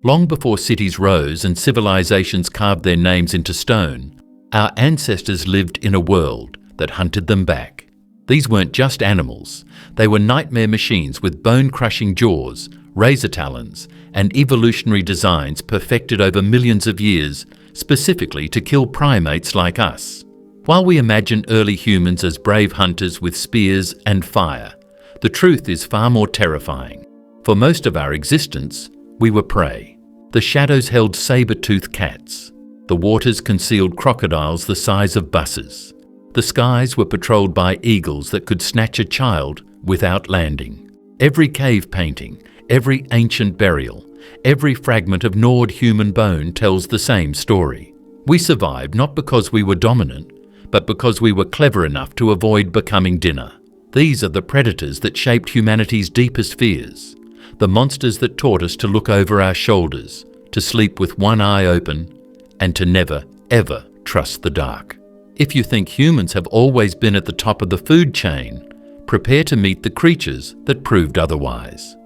Long before cities rose and civilizations carved their names into stone, our ancestors lived in a world that hunted them back. These weren't just animals. They were nightmare machines with bone-crushing jaws, razor talons, and evolutionary designs perfected over millions of years, specifically to kill primates like us. While we imagine early humans as brave hunters with spears and fire, the truth is far more terrifying. For most of our existence, we were prey. The shadows held saber-toothed cats. The waters concealed crocodiles the size of buses. The skies were patrolled by eagles that could snatch a child without landing. Every cave painting, every ancient burial, every fragment of gnawed human bone tells the same story. We survived not because we were dominant, but because we were clever enough to avoid becoming dinner. These are the predators that shaped humanity's deepest fears, the monsters that taught us to look over our shoulders, to sleep with one eye open, and to never, ever trust the dark. If you think humans have always been at the top of the food chain, prepare to meet the creatures that proved otherwise.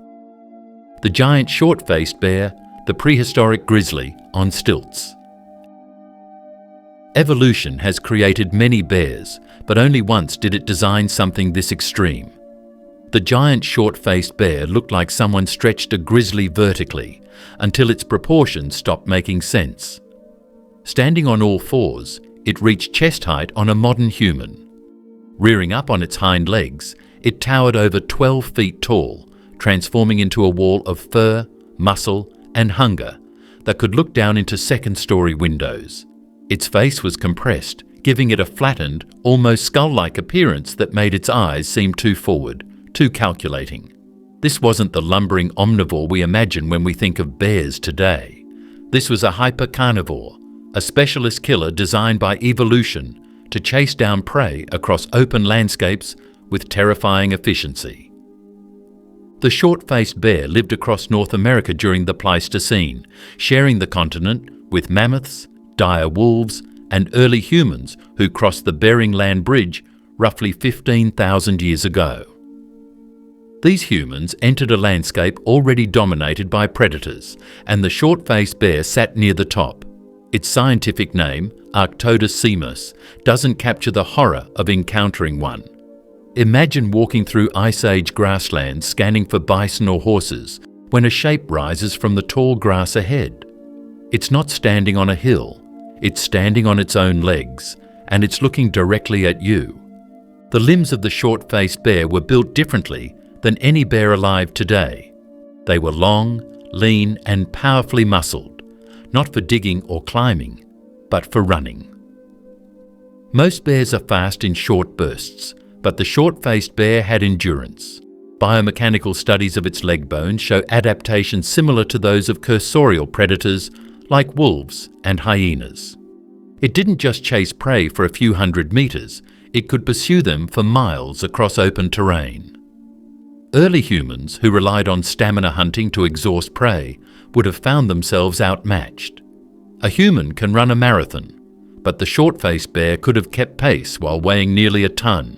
The giant short-faced bear, the prehistoric grizzly on stilts. Evolution has created many bears, but only once did it design something this extreme. The giant short-faced bear looked like someone stretched a grizzly vertically until its proportions stopped making sense. Standing on all fours, it reached chest height on a modern human. Rearing up on its hind legs, it towered over 12 feet tall, transforming into a wall of fur, muscle, and hunger that could look down into second-story windows. Its face was compressed, giving it a flattened, almost skull-like appearance that made its eyes seem too forward, too calculating. This wasn't the lumbering omnivore we imagine when we think of bears today. This was a hyper-carnivore, a specialist killer designed by evolution to chase down prey across open landscapes with terrifying efficiency. The short-faced bear lived across North America during the Pleistocene, sharing the continent with mammoths, dire wolves, and early humans who crossed the Bering Land Bridge roughly 15,000 years ago. These humans entered a landscape already dominated by predators, and the short-faced bear sat near the top. Its scientific name, Arctodus, doesn't capture the horror of encountering one. Imagine walking through Ice Age grasslands scanning for bison or horses when a shape rises from the tall grass ahead. It's not standing on a hill, it's standing on its own legs, and it's looking directly at you. The limbs of the short-faced bear were built differently than any bear alive today. They were long, lean, and powerfully muscled, not for digging or climbing, but for running. Most bears are fast in short bursts, but the short-faced bear had endurance. Biomechanical studies of its leg bones show adaptations similar to those of cursorial predators like wolves and hyenas. It didn't just chase prey for a few hundred meters, it could pursue them for miles across open terrain. Early humans who relied on stamina hunting to exhaust prey would have found themselves outmatched. A human can run a marathon, but the short-faced bear could have kept pace while weighing nearly a ton.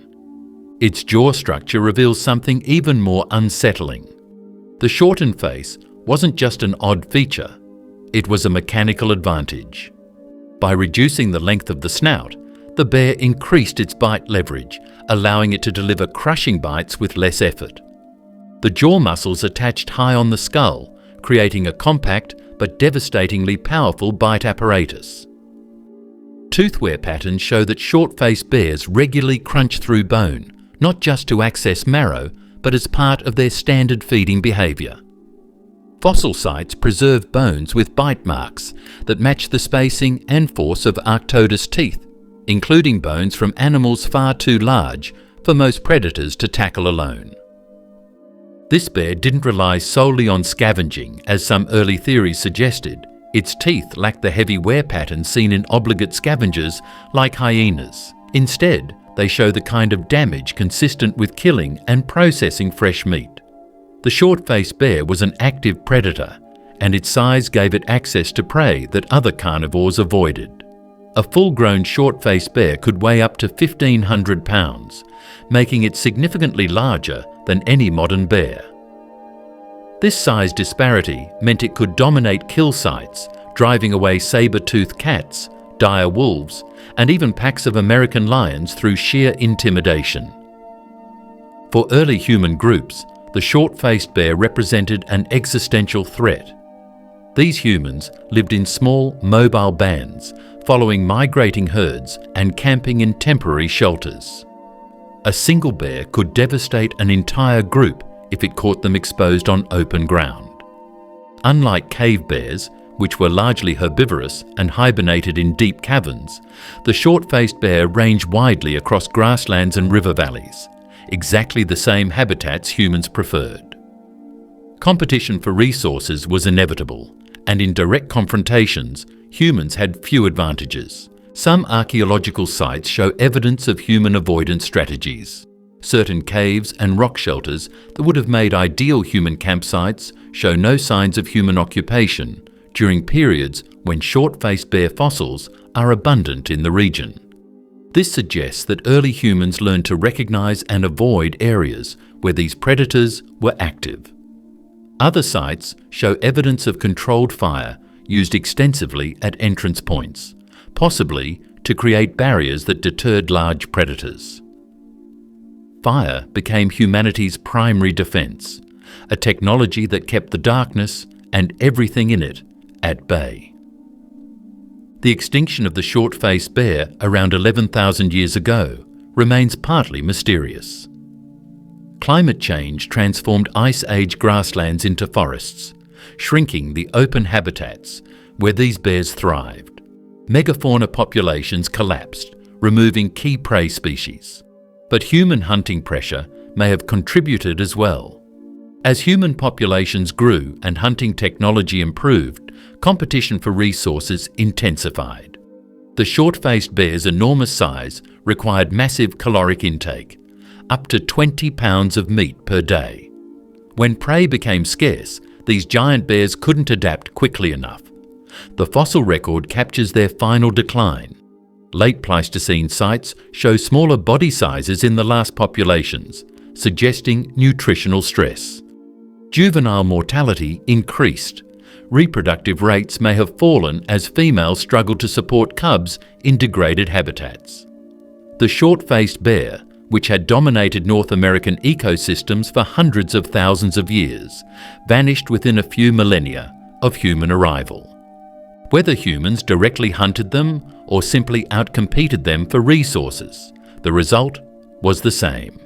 Its jaw structure reveals something even more unsettling. The shortened face wasn't just an odd feature, it was a mechanical advantage. By reducing the length of the snout, the bear increased its bite leverage, allowing it to deliver crushing bites with less effort. The jaw muscles attached high on the skull, creating a compact but devastatingly powerful bite apparatus. Tooth wear patterns show that short-faced bears regularly crunch through bone, not just to access marrow, but as part of their standard feeding behavior. Fossil sites preserve bones with bite marks that match the spacing and force of Arctodus teeth, including bones from animals far too large for most predators to tackle alone. This bear didn't rely solely on scavenging, as some early theories suggested. Its teeth lacked the heavy wear patterns seen in obligate scavengers like hyenas. Instead, they show the kind of damage consistent with killing and processing fresh meat. The short-faced bear was an active predator, and its size gave it access to prey that other carnivores avoided. A full-grown short-faced bear could weigh up to 1,500 pounds, making it significantly larger than any modern bear. This size disparity meant it could dominate kill sites, driving away saber-toothed cats, dire wolves, and even packs of American lions through sheer intimidation. For early human groups, the short-faced bear represented an existential threat. These humans lived in small, mobile bands, following migrating herds and camping in temporary shelters. A single bear could devastate an entire group if it caught them exposed on open ground. Unlike cave bears, which were largely herbivorous and hibernated in deep caverns, the short-faced bear ranged widely across grasslands and river valleys, exactly the same habitats humans preferred. Competition for resources was inevitable, and in direct confrontations, humans had few advantages. Some archaeological sites show evidence of human avoidance strategies. Certain caves and rock shelters that would have made ideal human campsites show no signs of human occupation during periods when short-faced bear fossils are abundant in the region. This suggests that early humans learned to recognize and avoid areas where these predators were active. Other sites show evidence of controlled fire used extensively at entrance points, possibly to create barriers that deterred large predators. Fire became humanity's primary defense, a technology that kept the darkness and everything in it at bay. The extinction of the short-faced bear around 11,000 years ago remains partly mysterious. Climate change transformed Ice Age grasslands into forests, shrinking the open habitats where these bears thrived. Megafauna populations collapsed, removing key prey species. But human hunting pressure may have contributed as well. As human populations grew and hunting technology improved, competition for resources intensified. The short-faced bear's enormous size required massive caloric intake, up to 20 pounds of meat per day. When prey became scarce, these giant bears couldn't adapt quickly enough. The fossil record captures their final decline. Late Pleistocene sites show smaller body sizes in the last populations, suggesting nutritional stress. Juvenile mortality increased. Reproductive rates may have fallen as females struggled to support cubs in degraded habitats. The short-faced bear, which had dominated North American ecosystems for hundreds of thousands of years, vanished within a few millennia of human arrival. Whether humans directly hunted them or simply outcompeted them for resources, the result was the same.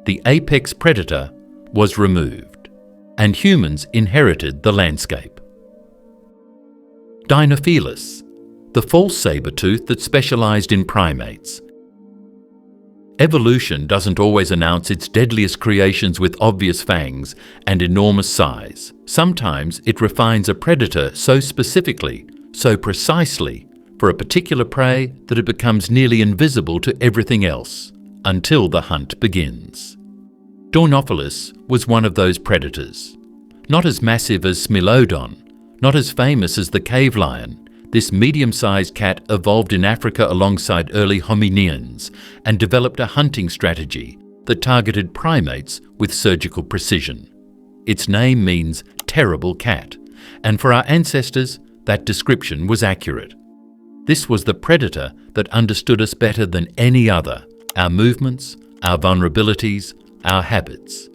The apex predator was removed, and humans inherited the landscape. Dinofelis, the false saber-tooth that specialized in primates. Evolution doesn't always announce its deadliest creations with obvious fangs and enormous size. Sometimes it refines a predator so specifically, so precisely, for a particular prey that it becomes nearly invisible to everything else, until the hunt begins. Dinofelis was one of those predators. Not as massive as Smilodon, not as famous as the cave lion, this medium-sized cat evolved in Africa alongside early hominians and developed a hunting strategy that targeted primates with surgical precision. Its name means terrible cat, and for our ancestors, that description was accurate. This was the predator that understood us better than any other, our movements, our vulnerabilities, our habits,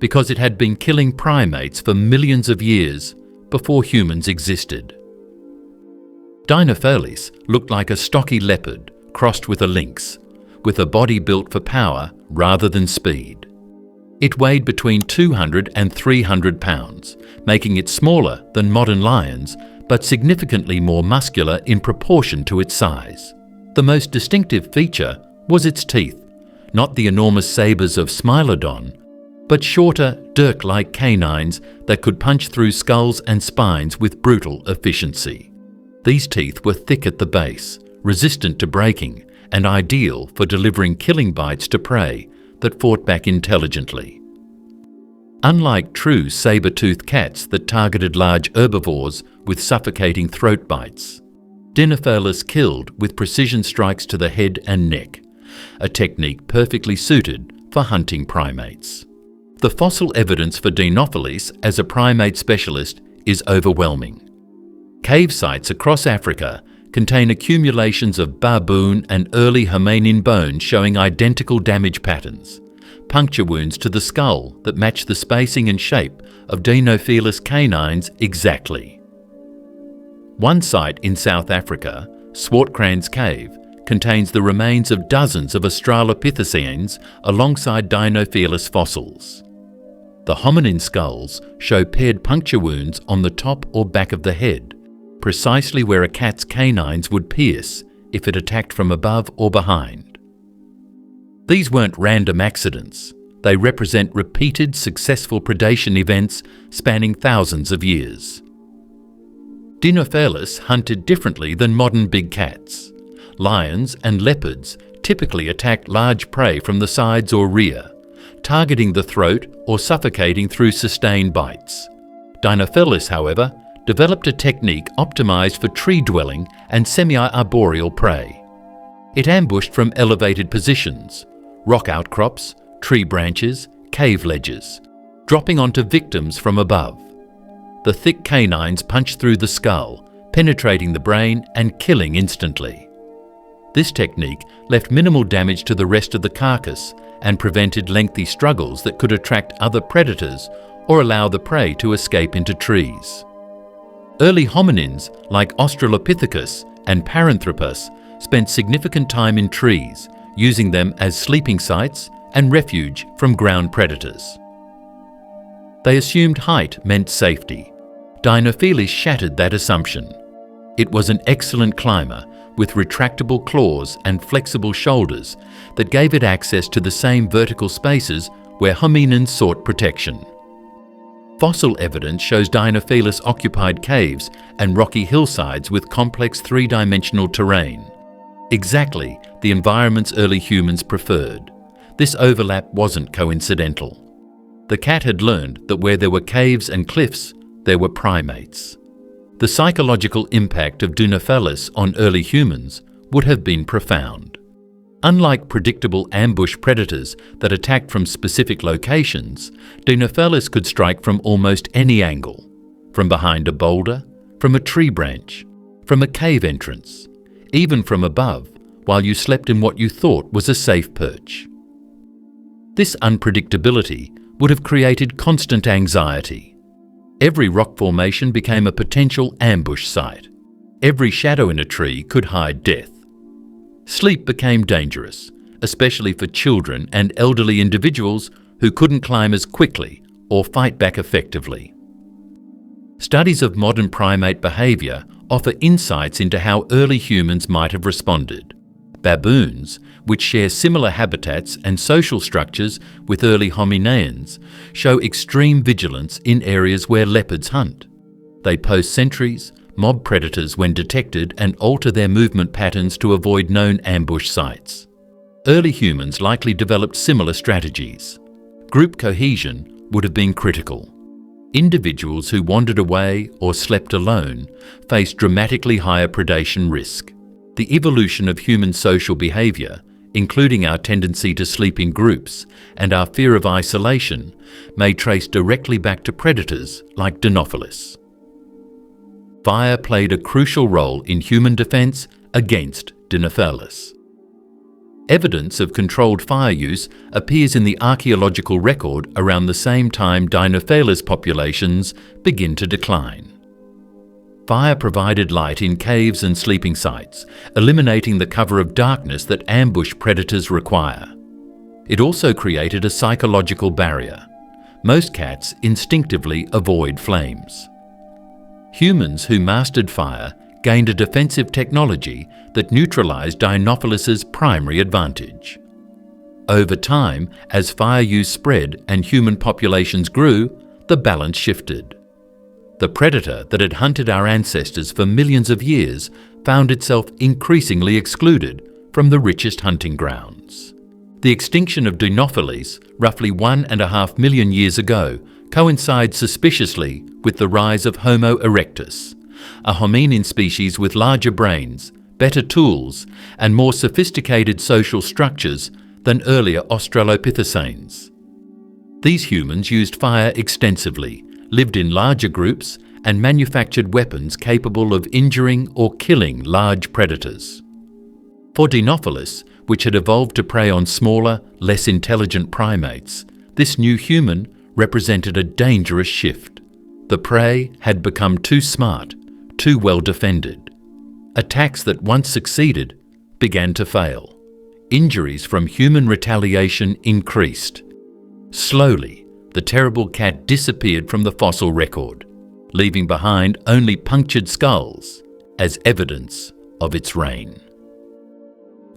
because it had been killing primates for millions of years before humans existed. Dinofelis looked like a stocky leopard crossed with a lynx, with a body built for power rather than speed. It weighed between 200 and 300 pounds, making it smaller than modern lions, but significantly more muscular in proportion to its size. The most distinctive feature was its teeth, not the enormous sabers of Smilodon, but shorter, dirk-like canines that could punch through skulls and spines with brutal efficiency. These teeth were thick at the base, resistant to breaking, and ideal for delivering killing bites to prey that fought back intelligently. Unlike true saber-toothed cats that targeted large herbivores with suffocating throat bites, Dinofelis killed with precision strikes to the head and neck, a technique perfectly suited for hunting primates. The fossil evidence for Dinofelis as a primate specialist is overwhelming. Cave sites across Africa contain accumulations of baboon and early hominin bones showing identical damage patterns, puncture wounds to the skull that match the spacing and shape of Dinofelis canines exactly. One site in South Africa, Swartkrans Cave, contains the remains of dozens of Australopithecines alongside Dinofelis fossils. The hominin skulls show paired puncture wounds on the top or back of the head, precisely where a cat's canines would pierce if it attacked from above or behind. These weren't random accidents. They represent repeated successful predation events spanning thousands of years. Dinofelis hunted differently than modern big cats. Lions and leopards typically attacked large prey from the sides or rear, targeting the throat or suffocating through sustained bites. Dinofelis, however, developed a technique optimized for tree-dwelling and semi-arboreal prey. It ambushed from elevated positions, rock outcrops, tree branches, cave ledges, dropping onto victims from above. The thick canines punched through the skull, penetrating the brain and killing instantly. This technique left minimal damage to the rest of the carcass and prevented lengthy struggles that could attract other predators or allow the prey to escape into trees. Early hominins like Australopithecus and Paranthropus spent significant time in trees, using them as sleeping sites and refuge from ground predators. They assumed height meant safety. Dinofelis shattered that assumption. It was an excellent climber with retractable claws and flexible shoulders that gave it access to the same vertical spaces where hominins sought protection. Fossil evidence shows Dinofelis occupied caves and rocky hillsides with complex three-dimensional terrain. Exactly the environments early humans preferred. This overlap wasn't coincidental. The cat had learned that where there were caves and cliffs, there were primates. The psychological impact of Dinofelis on early humans would have been profound. Unlike predictable ambush predators that attacked from specific locations, Dinofelis could strike from almost any angle, from behind a boulder, from a tree branch, from a cave entrance, even from above, while you slept in what you thought was a safe perch. This unpredictability would have created constant anxiety. Every rock formation became a potential ambush site. Every shadow in a tree could hide death. Sleep became dangerous, especially for children and elderly individuals who couldn't climb as quickly or fight back effectively. Studies of modern primate behavior offer insights into how early humans might have responded. Baboons, which share similar habitats and social structures with early hominins, show extreme vigilance in areas where leopards hunt. They post sentries, mob predators when detected, and alter their movement patterns to avoid known ambush sites. Early humans likely developed similar strategies. Group cohesion would have been critical. Individuals who wandered away or slept alone faced dramatically higher predation risk. The evolution of human social behavior, including our tendency to sleep in groups and our fear of isolation, may trace directly back to predators like Dinofelis. Fire played a crucial role in human defense against Dinofelis. Evidence of controlled fire use appears in the archaeological record around the same time Dinofelis populations begin to decline. Fire provided light in caves and sleeping sites, eliminating the cover of darkness that ambush predators require. It also created a psychological barrier. Most cats instinctively avoid flames. Humans who mastered fire gained a defensive technology that neutralized Dinofelis's primary advantage. Over time, as fire use spread and human populations grew, the balance shifted. The predator that had hunted our ancestors for millions of years found itself increasingly excluded from the richest hunting grounds. The extinction of Dinofelis, roughly 1.5 million years ago, coincides suspiciously with the rise of Homo erectus, a hominin species with larger brains, better tools, and more sophisticated social structures than earlier Australopithecines. These humans used fire extensively, lived in larger groups, and manufactured weapons capable of injuring or killing large predators. For Dinofelis, which had evolved to prey on smaller, less intelligent primates, this new human represented a dangerous shift. The prey had become too smart, too well defended. Attacks that once succeeded began to fail. Injuries from human retaliation increased. Slowly, the terrible cat disappeared from the fossil record, leaving behind only punctured skulls as evidence of its reign.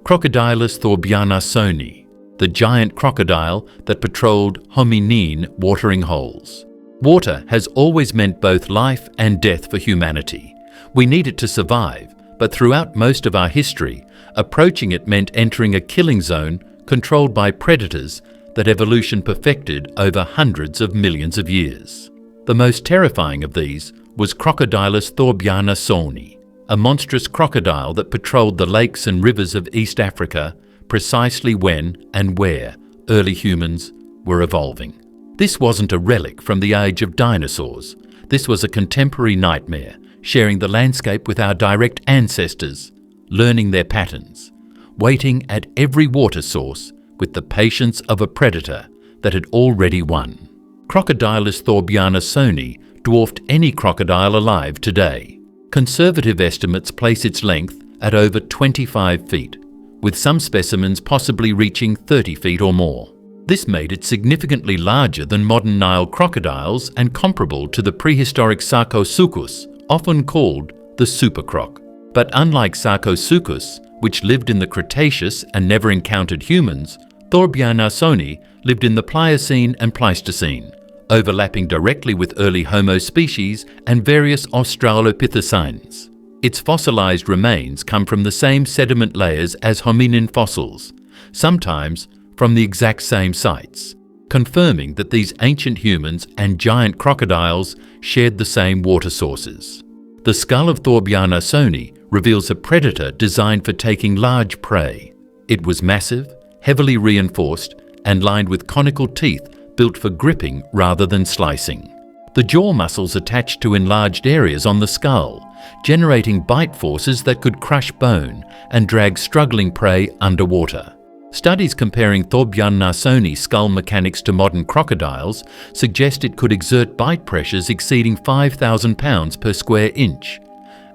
Crocodilus thorbjarnarsoni, the giant crocodile that patrolled hominine watering holes. Water has always meant both life and death for humanity. We need it to survive, but throughout most of our history, approaching it meant entering a killing zone controlled by predators that evolution perfected over hundreds of millions of years. The most terrifying of these was Crocodilus thorbjarnarsoni, a monstrous crocodile that patrolled the lakes and rivers of East Africa precisely when and where early humans were evolving. This wasn't a relic from the age of dinosaurs. This was a contemporary nightmare, sharing the landscape with our direct ancestors, learning their patterns, waiting at every water source with the patience of a predator that had already won. Crocodilus thorbjarnarsoni dwarfed any crocodile alive today. Conservative estimates place its length at over 25 feet, with some specimens possibly reaching 30 feet or more. This made it significantly larger than modern Nile crocodiles and comparable to the prehistoric Sarcosuchus, often called the supercroc. But unlike Sarcosuchus, which lived in the Cretaceous and never encountered humans, thorbjarnarsoni lived in the Pliocene and Pleistocene, overlapping directly with early Homo species and various Australopithecines. Its fossilized remains come from the same sediment layers as hominin fossils, sometimes from the exact same sites, confirming that these ancient humans and giant crocodiles shared the same water sources. The skull of thorbjarnarsoni reveals a predator designed for taking large prey. It was massive, heavily reinforced, and lined with conical teeth built for gripping rather than slicing. The jaw muscles attached to enlarged areas on the skull, generating bite forces that could crush bone and drag struggling prey underwater. Studies comparing thorbjarnarsoni's skull mechanics to modern crocodiles suggest it could exert bite pressures exceeding 5,000 pounds per square inch,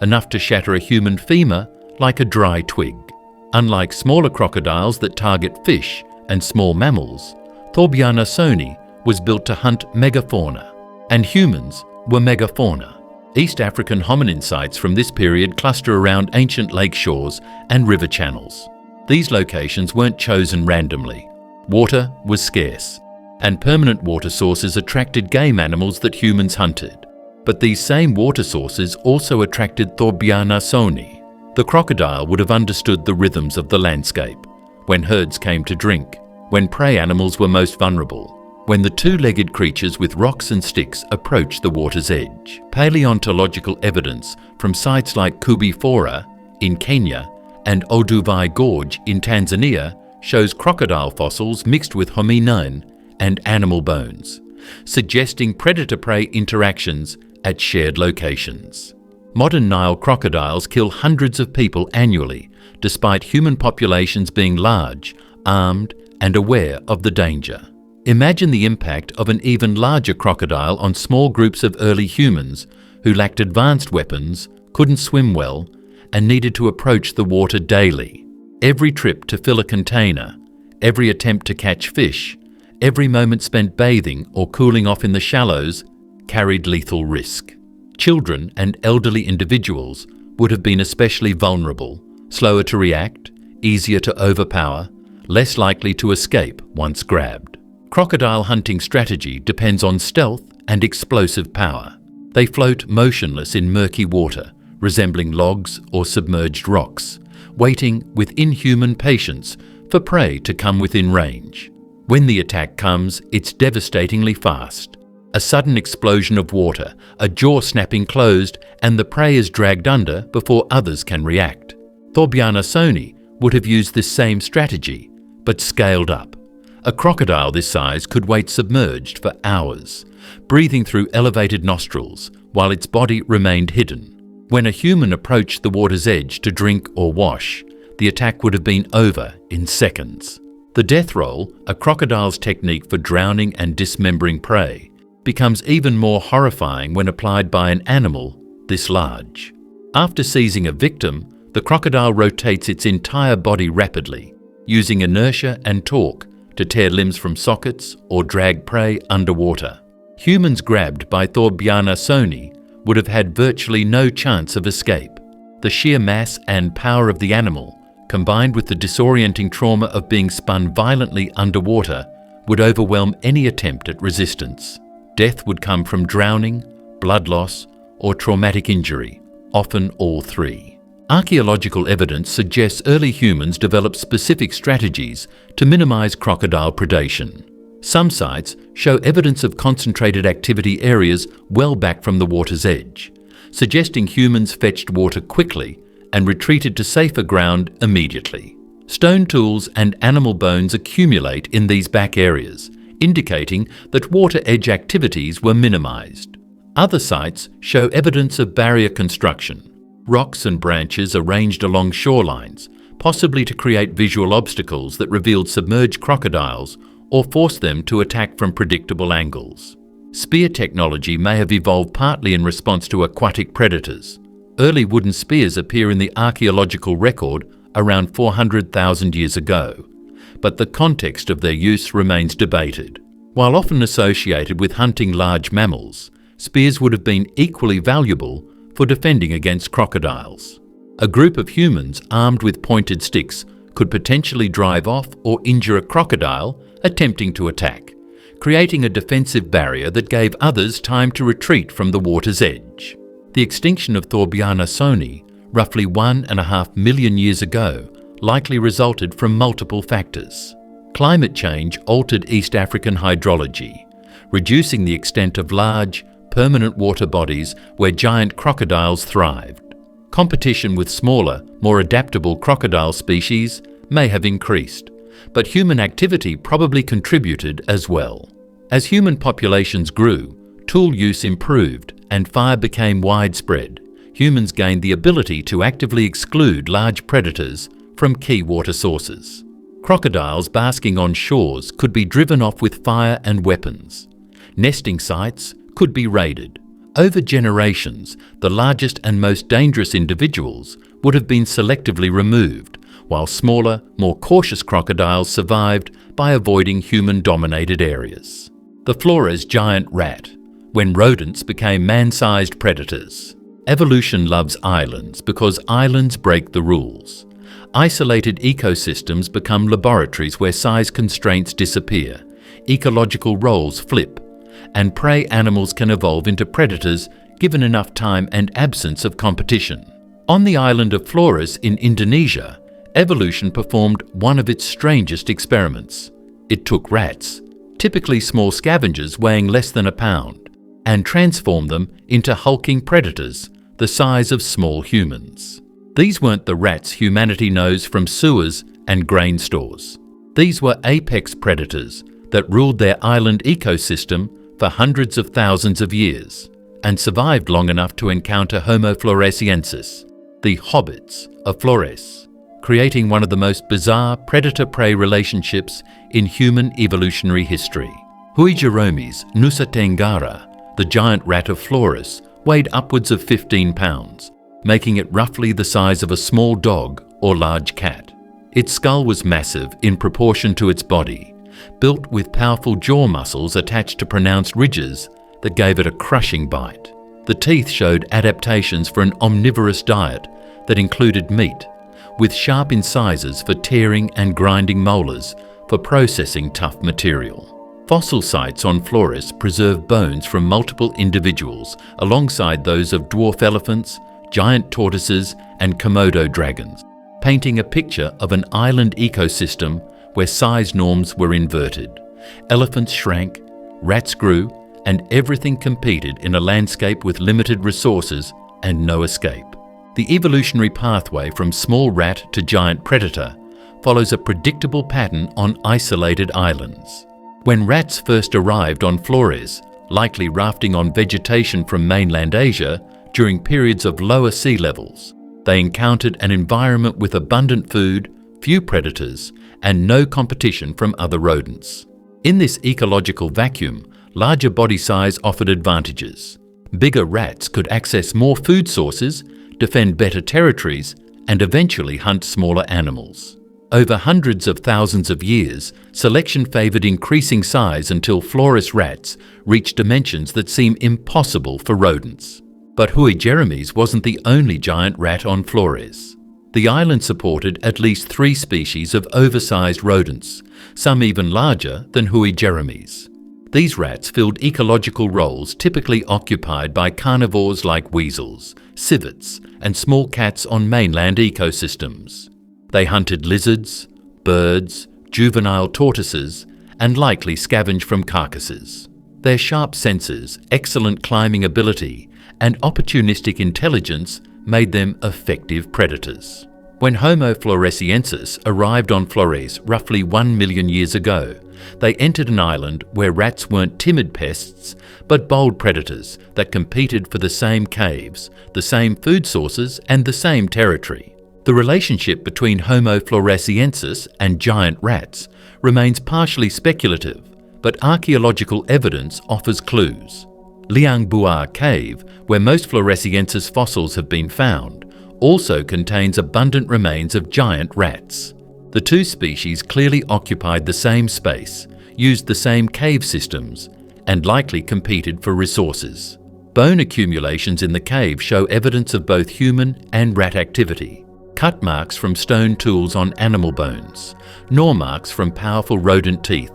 enough to shatter a human femur like a dry twig. Unlike smaller crocodiles that target fish and small mammals, thorbjarnarsoni was built to hunt megafauna, and humans were megafauna. East African hominin sites from this period cluster around ancient lake shores and river channels. These locations weren't chosen randomly. Water was scarce, and permanent water sources attracted game animals that humans hunted. But these same water sources also attracted thorbjarnarsoni. The crocodile would have understood the rhythms of the landscape, when herds came to drink, when prey animals were most vulnerable, when the two-legged creatures with rocks and sticks approached the water's edge. Paleontological evidence from sites like Kubifora in Kenya and Olduvai Gorge in Tanzania shows crocodile fossils mixed with hominin and animal bones, suggesting predator-prey interactions at shared locations. Modern Nile crocodiles kill hundreds of people annually, despite human populations being large, armed, and aware of the danger. Imagine the impact of an even larger crocodile on small groups of early humans who lacked advanced weapons, couldn't swim well, and needed to approach the water daily. Every trip to fill a container, every attempt to catch fish, every moment spent bathing or cooling off in the shallows carried lethal risk. Children and elderly individuals would have been especially vulnerable, slower to react, easier to overpower, less likely to escape once grabbed. Crocodile hunting strategy depends on stealth and explosive power. They float motionless in murky water, resembling logs or submerged rocks, waiting with inhuman patience for prey to come within range. When the attack comes, it's devastatingly fast. A sudden explosion of water, a jaw snapping closed, and the prey is dragged under before others can react. Thorbjarnarsoni would have used this same strategy, but scaled up. A crocodile this size could wait submerged for hours, breathing through elevated nostrils while its body remained hidden. When a human approached the water's edge to drink or wash, the attack would have been over in seconds. The death roll, a crocodile's technique for drowning and dismembering prey, becomes even more horrifying when applied by an animal this large. After seizing a victim, the crocodile rotates its entire body rapidly, using inertia and torque to tear limbs from sockets or drag prey underwater. Humans grabbed by thorbjarnarsoni would have had virtually no chance of escape. The sheer mass and power of the animal, combined with the disorienting trauma of being spun violently underwater, would overwhelm any attempt at resistance. Death would come from drowning, blood loss, or traumatic injury, often all three. Archaeological evidence suggests early humans developed specific strategies to minimize crocodile predation. Some sites show evidence of concentrated activity areas well back from the water's edge, suggesting humans fetched water quickly and retreated to safer ground immediately. Stone tools and animal bones accumulate in these back areas, indicating that water edge activities were minimized. Other sites show evidence of barrier construction, rocks and branches arranged along shorelines, possibly to create visual obstacles that revealed submerged crocodiles or forced them to attack from predictable angles. Spear technology may have evolved partly in response to aquatic predators. Early wooden spears appear in the archaeological record around 400,000 years ago, but the context of their use remains debated. While often associated with hunting large mammals, spears would have been equally valuable for defending against crocodiles. A group of humans armed with pointed sticks could potentially drive off or injure a crocodile attempting to attack, creating a defensive barrier that gave others time to retreat from the water's edge. The extinction of thorbjarnarsoni, roughly 1.5 million years ago, likely resulted from multiple factors. Climate change altered East African hydrology, reducing the extent of large, permanent water bodies where giant crocodiles thrived. Competition with smaller, more adaptable crocodile species may have increased, but human activity probably contributed as well. As human populations grew, tool use improved and fire became widespread. Humans gained the ability to actively exclude large predators from key water sources. Crocodiles basking on shores could be driven off with fire and weapons. Nesting sites could be raided. Over generations, the largest and most dangerous individuals would have been selectively removed, while smaller, more cautious crocodiles survived by avoiding human-dominated areas. The Flores giant rat, when rodents became man-sized predators. Evolution loves islands because islands break the rules. Isolated ecosystems become laboratories where size constraints disappear, ecological roles flip, and prey animals can evolve into predators given enough time and absence of competition. On the island of Flores in Indonesia, evolution performed one of its strangest experiments. It took rats, typically small scavengers weighing less than a pound, and transformed them into hulking predators the size of small humans. These weren't the rats humanity knows from sewers and grain stores. These were apex predators that ruled their island ecosystem for hundreds of thousands of years and survived long enough to encounter Homo floresiensis, the hobbits of Flores, creating one of the most bizarre predator-prey relationships in human evolutionary history. Huigeromes Nusa Tenggara, the giant rat of Flores, weighed upwards of 15 pounds, making it roughly the size of a small dog or large cat. Its skull was massive in proportion to its body, built with powerful jaw muscles attached to pronounced ridges that gave it a crushing bite. The teeth showed adaptations for an omnivorous diet that included meat, with sharp incisors for tearing and grinding molars for processing tough material. Fossil sites on Flores preserve bones from multiple individuals alongside those of dwarf elephants, giant tortoises and Komodo dragons, painting a picture of an island ecosystem where size norms were inverted. Elephants shrank, rats grew, and everything competed in a landscape with limited resources and no escape. The evolutionary pathway from small rat to giant predator follows a predictable pattern on isolated islands. When rats first arrived on Flores, likely rafting on vegetation from mainland Asia during periods of lower sea levels, they encountered an environment with abundant food, few predators, and no competition from other rodents. In this ecological vacuum, larger body size offered advantages. Bigger rats could access more food sources, defend better territories, and eventually hunt smaller animals. Over hundreds of thousands of years, selection favoured increasing size until Flores rats reached dimensions that seem impossible for rodents. But Huigeremes wasn't the only giant rat on Flores. The island supported at least 3 species of oversized rodents, some even larger than Huigeremes. These rats filled ecological roles typically occupied by carnivores like weasels, civets, and small cats on mainland ecosystems. They hunted lizards, birds, juvenile tortoises, and likely scavenged from carcasses. Their sharp senses, excellent climbing ability, and opportunistic intelligence made them effective predators. When Homo floresiensis arrived on Flores roughly 1 million years ago, they entered an island where rats weren't timid pests, but bold predators that competed for the same caves, the same food sources, and the same territory. The relationship between Homo floresiensis and giant rats remains partially speculative, but archaeological evidence offers clues. Liangbuar Cave, where most floresiensis fossils have been found, also contains abundant remains of giant rats. The 2 species clearly occupied the same space, used the same cave systems, and likely competed for resources. Bone accumulations in the cave show evidence of both human and rat activity. Cut marks from stone tools on animal bones, gnaw marks from powerful rodent teeth,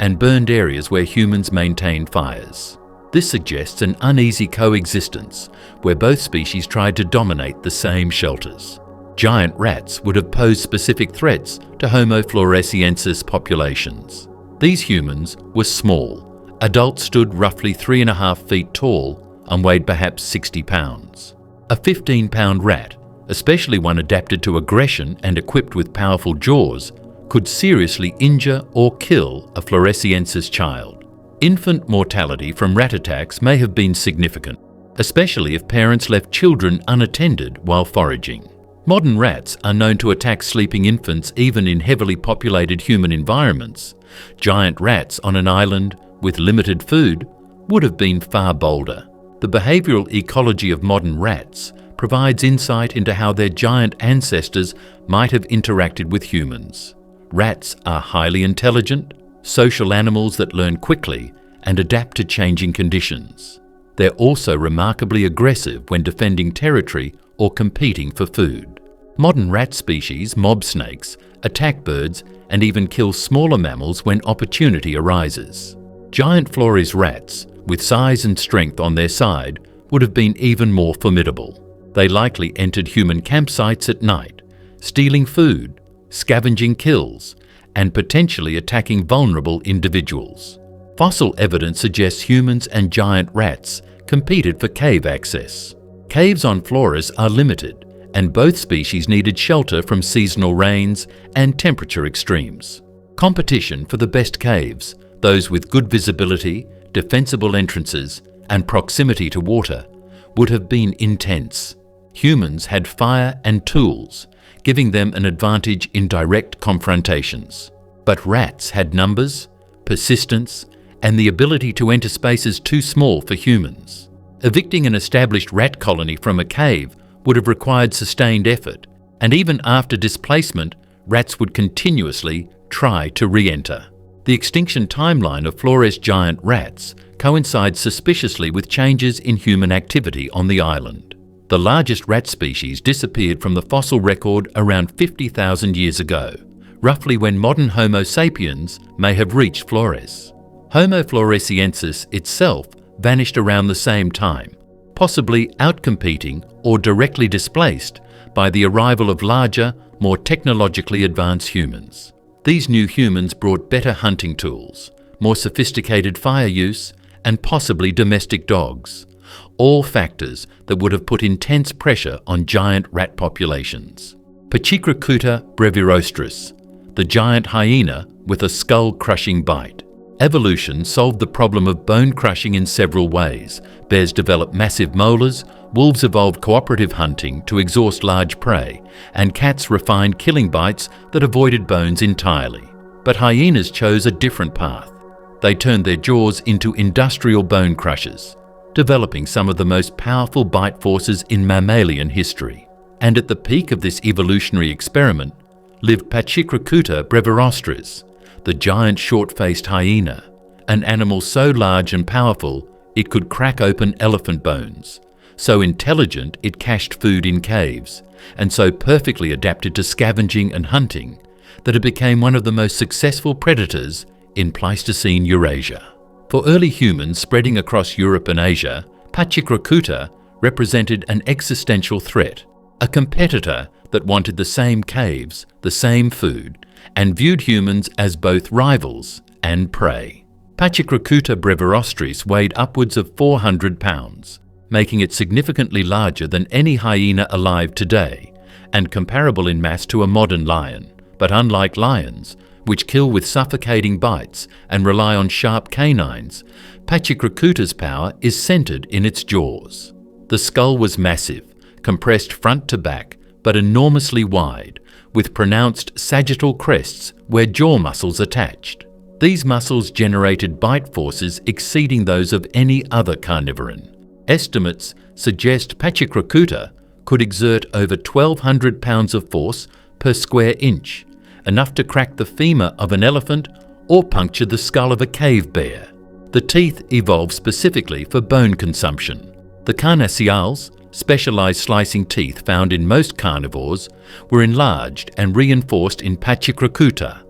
and burned areas where humans maintain fires. This suggests an uneasy coexistence where both species tried to dominate the same shelters. Giant rats would have posed specific threats to Homo floresiensis populations. These humans were small. Adults stood roughly 3.5 feet tall and weighed perhaps 60 pounds. A 15-pound rat, especially one adapted to aggression and equipped with powerful jaws, could seriously injure or kill a floresiensis child. Infant mortality from rat attacks may have been significant, especially if parents left children unattended while foraging. Modern rats are known to attack sleeping infants even in heavily populated human environments. Giant rats on an island with limited food would have been far bolder. The behavioural ecology of modern rats provides insight into how their giant ancestors might have interacted with humans. Rats are highly intelligent, social animals that learn quickly and adapt to changing conditions. They're also remarkably aggressive when defending territory or competing for food. Modern rat species, mob snakes, attack birds and even kill smaller mammals when opportunity arises. Giant Flores rats, with size and strength on their side, would have been even more formidable. They likely entered human campsites at night, stealing food, scavenging kills, and potentially attacking vulnerable individuals. Fossil evidence suggests humans and giant rats competed for cave access. Caves on Flores are limited, and both species needed shelter from seasonal rains and temperature extremes. Competition for the best caves, those with good visibility, defensible entrances, and proximity to water, would have been intense. Humans had fire and tools, giving them an advantage in direct confrontations. But rats had numbers, persistence, and the ability to enter spaces too small for humans. Evicting an established rat colony from a cave would have required sustained effort, and even after displacement, rats would continuously try to re-enter. The extinction timeline of Flores giant rats coincides suspiciously with changes in human activity on the island. The largest rat species disappeared from the fossil record around 50,000 years ago, roughly when modern Homo sapiens may have reached Flores. Homo floresiensis itself vanished around the same time, possibly outcompeting or directly displaced by the arrival of larger, more technologically advanced humans. These new humans brought better hunting tools, more sophisticated fire use, and possibly domestic dogs, all factors that would have put intense pressure on giant rat populations. Pachycrocuta brevirostris, the giant hyena with a skull-crushing bite. Evolution solved the problem of bone crushing in several ways. Bears developed massive molars, wolves evolved cooperative hunting to exhaust large prey, and cats refined killing bites that avoided bones entirely. But hyenas chose a different path. They turned their jaws into industrial bone crushers, developing some of the most powerful bite forces in mammalian history. And at the peak of this evolutionary experiment lived Pachycrocuta brevirostris, the giant short-faced hyena, an animal so large and powerful it could crack open elephant bones, so intelligent it cached food in caves, and so perfectly adapted to scavenging and hunting that it became one of the most successful predators in Pleistocene Eurasia. For early humans spreading across Europe and Asia, Pachycrocuta represented an existential threat, a competitor that wanted the same caves, the same food, and viewed humans as both rivals and prey. Pachycrocuta brevirostris weighed upwards of 400 pounds, making it significantly larger than any hyena alive today, and comparable in mass to a modern lion. But unlike lions, which kill with suffocating bites and rely on sharp canines, Pachycrocuta's power is centered in its jaws. The skull was massive, compressed front to back, but enormously wide, with pronounced sagittal crests where jaw muscles attached. These muscles generated bite forces exceeding those of any other carnivoran. Estimates suggest Pachycrocuta could exert over 1,200 pounds of force per square inch, enough to crack the femur of an elephant or puncture the skull of a cave bear. The teeth evolved specifically for bone consumption. The carnassials, specialized slicing teeth found in most carnivores, were enlarged and reinforced in Pachycrocuta,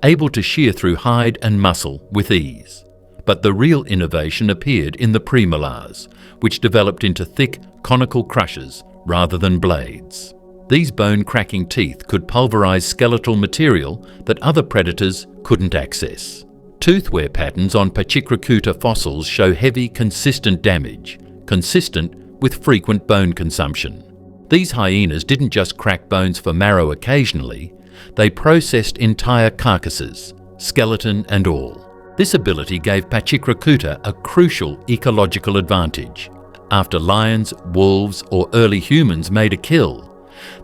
able to shear through hide and muscle with ease. But the real innovation appeared in the premolars, which developed into thick, conical crushers rather than blades. These bone-cracking teeth could pulverize skeletal material that other predators couldn't access. Tooth wear patterns on Pachycrocuta fossils show heavy, consistent damage, consistent with frequent bone consumption. These hyenas didn't just crack bones for marrow occasionally, they processed entire carcasses, skeleton and all. This ability gave Pachycrocuta a crucial ecological advantage. After lions, wolves, or early humans made a kill,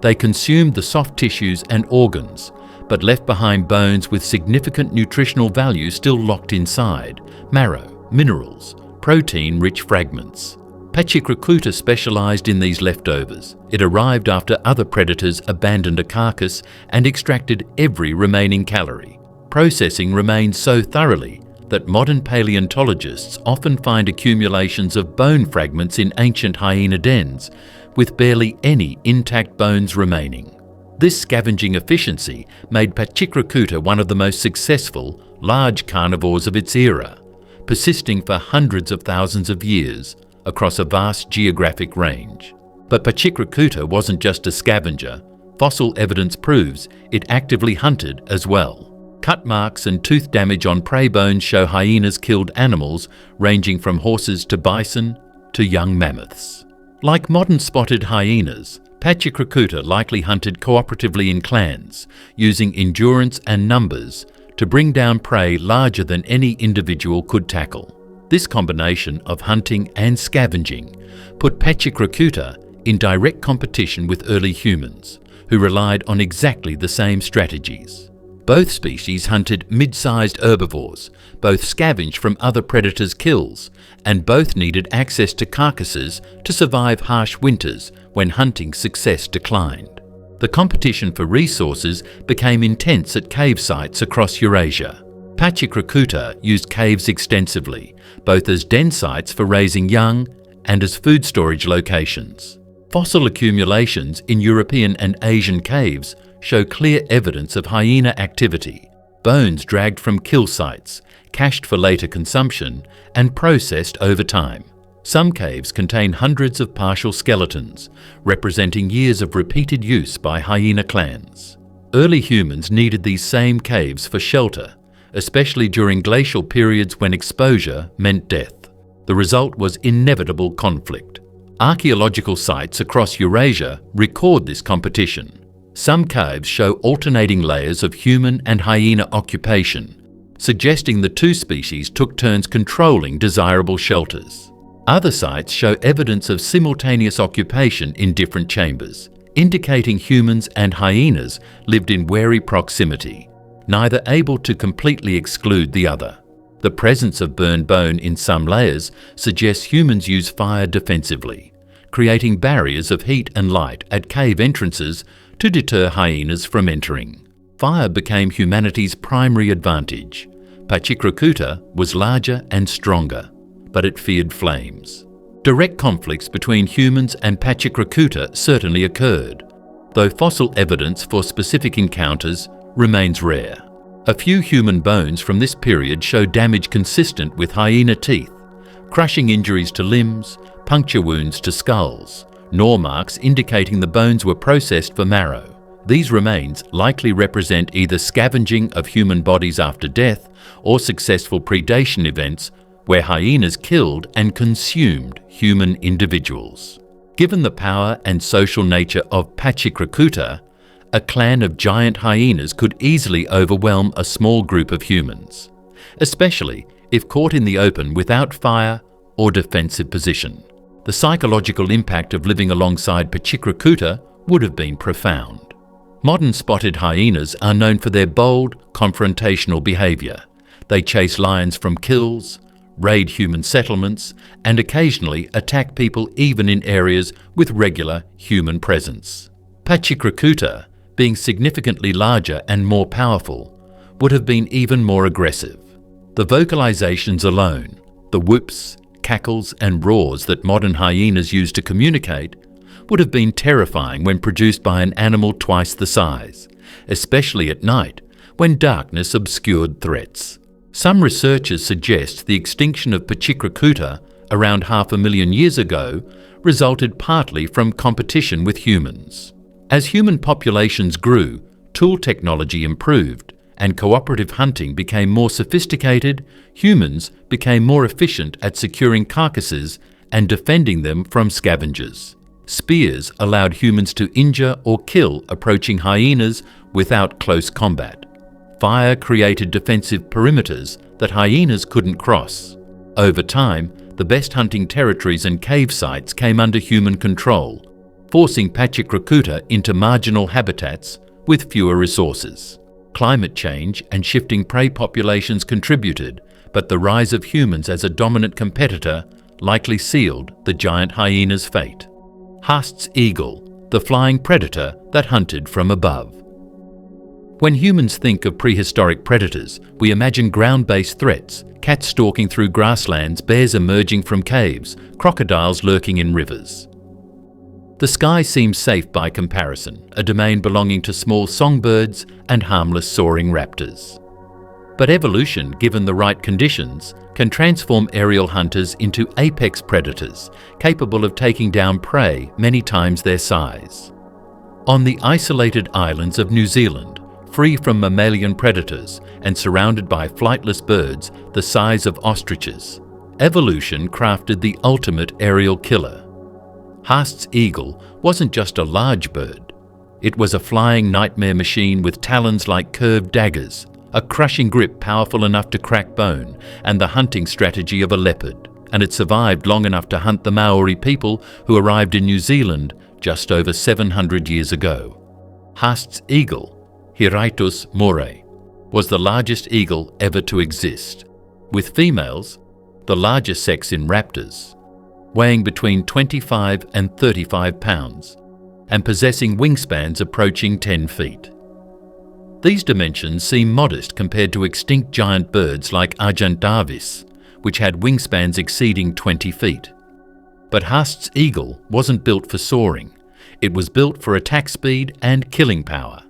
they consumed the soft tissues and organs, but left behind bones with significant nutritional value still locked inside: marrow, minerals, protein-rich fragments. Pachycrocuta specialized in these leftovers. It arrived after other predators abandoned a carcass and extracted every remaining calorie. Processing remained so thoroughly that modern paleontologists often find accumulations of bone fragments in ancient hyena dens, with barely any intact bones remaining. This scavenging efficiency made Pachycrocuta one of the most successful, large carnivores of its era, persisting for hundreds of thousands of years across a vast geographic range. But Pachycrocuta wasn't just a scavenger. Fossil evidence proves it actively hunted as well. Cut marks and tooth damage on prey bones show hyenas killed animals ranging from horses to bison to young mammoths. Like modern spotted hyenas, Pachycrocuta likely hunted cooperatively in clans, using endurance and numbers to bring down prey larger than any individual could tackle. This combination of hunting and scavenging put Pachycrocuta in direct competition with early humans, who relied on exactly the same strategies. Both species hunted mid-sized herbivores, both scavenged from other predators' kills, and both needed access to carcasses to survive harsh winters when hunting success declined. The competition for resources became intense at cave sites across Eurasia. Pachycrocuta used caves extensively, both as den sites for raising young and as food storage locations. Fossil accumulations in European and Asian caves show clear evidence of hyena activity. Bones dragged from kill sites, cached for later consumption, and processed over time. Some caves contain hundreds of partial skeletons, representing years of repeated use by hyena clans. Early humans needed these same caves for shelter, especially during glacial periods when exposure meant death. The result was inevitable conflict. Archaeological sites across Eurasia record this competition. Some caves show alternating layers of human and hyena occupation, suggesting the two species took turns controlling desirable shelters. Other sites show evidence of simultaneous occupation in different chambers, indicating humans and hyenas lived in wary proximity, neither able to completely exclude the other. The presence of burned bone in some layers suggests humans use fire defensively, creating barriers of heat and light at cave entrances to deter hyenas from entering. Fire became humanity's primary advantage. Pachycrocuta was larger and stronger, but it feared flames. Direct conflicts between humans and Pachycrocuta certainly occurred, though fossil evidence for specific encounters remains rare. A few human bones from this period show damage consistent with hyena teeth, crushing injuries to limbs, puncture wounds to skulls, gnaw marks indicating the bones were processed for marrow. These remains likely represent either scavenging of human bodies after death or successful predation events where hyenas killed and consumed human individuals. Given the power and social nature of Pachycrocuta, a clan of giant hyenas could easily overwhelm a small group of humans, especially if caught in the open without fire or defensive position. The psychological impact of living alongside Pachycrocuta would have been profound. Modern spotted hyenas are known for their bold, confrontational behavior. They chase lions from kills, raid human settlements, and occasionally attack people even in areas with regular human presence. Pachycrocuta, being significantly larger and more powerful, would have been even more aggressive. The vocalizations alone, the whoops, cackles, and roars that modern hyenas use to communicate, would have been terrifying when produced by an animal twice the size, especially at night when darkness obscured threats. Some researchers suggest the extinction of Pachycrocuta around 500,000 years ago resulted partly from competition with humans. As human populations grew, tool technology improved, and cooperative hunting became more sophisticated, humans became more efficient at securing carcasses and defending them from scavengers. Spears allowed humans to injure or kill approaching hyenas without close combat. Fire created defensive perimeters that hyenas couldn't cross. Over time, the best hunting territories and cave sites came under human control, forcing Pachycrocuta into marginal habitats with fewer resources. Climate change and shifting prey populations contributed, but the rise of humans as a dominant competitor likely sealed the giant hyena's fate. Haast's eagle, the flying predator that hunted from above. When humans think of prehistoric predators, we imagine ground-based threats, cats stalking through grasslands, bears emerging from caves, crocodiles lurking in rivers. The sky seems safe by comparison, a domain belonging to small songbirds and harmless soaring raptors. But evolution, given the right conditions, can transform aerial hunters into apex predators, capable of taking down prey many times their size. On the isolated islands of New Zealand, free from mammalian predators and surrounded by flightless birds the size of ostriches, evolution crafted the ultimate aerial killer. Haast's eagle wasn't just a large bird. It was a flying nightmare machine with talons like curved daggers, a crushing grip powerful enough to crack bone, and the hunting strategy of a leopard. And it survived long enough to hunt the Maori people who arrived in New Zealand just over 700 years ago. Haast's eagle, Hiraitus morae, was the largest eagle ever to exist, with females, the largest sex in raptors, weighing between 25 and 35 pounds, and possessing wingspans approaching 10 feet. These dimensions seem modest compared to extinct giant birds like Argentavis, which had wingspans exceeding 20 feet. But Haast's eagle wasn't built for soaring. It was built for attack speed and killing power.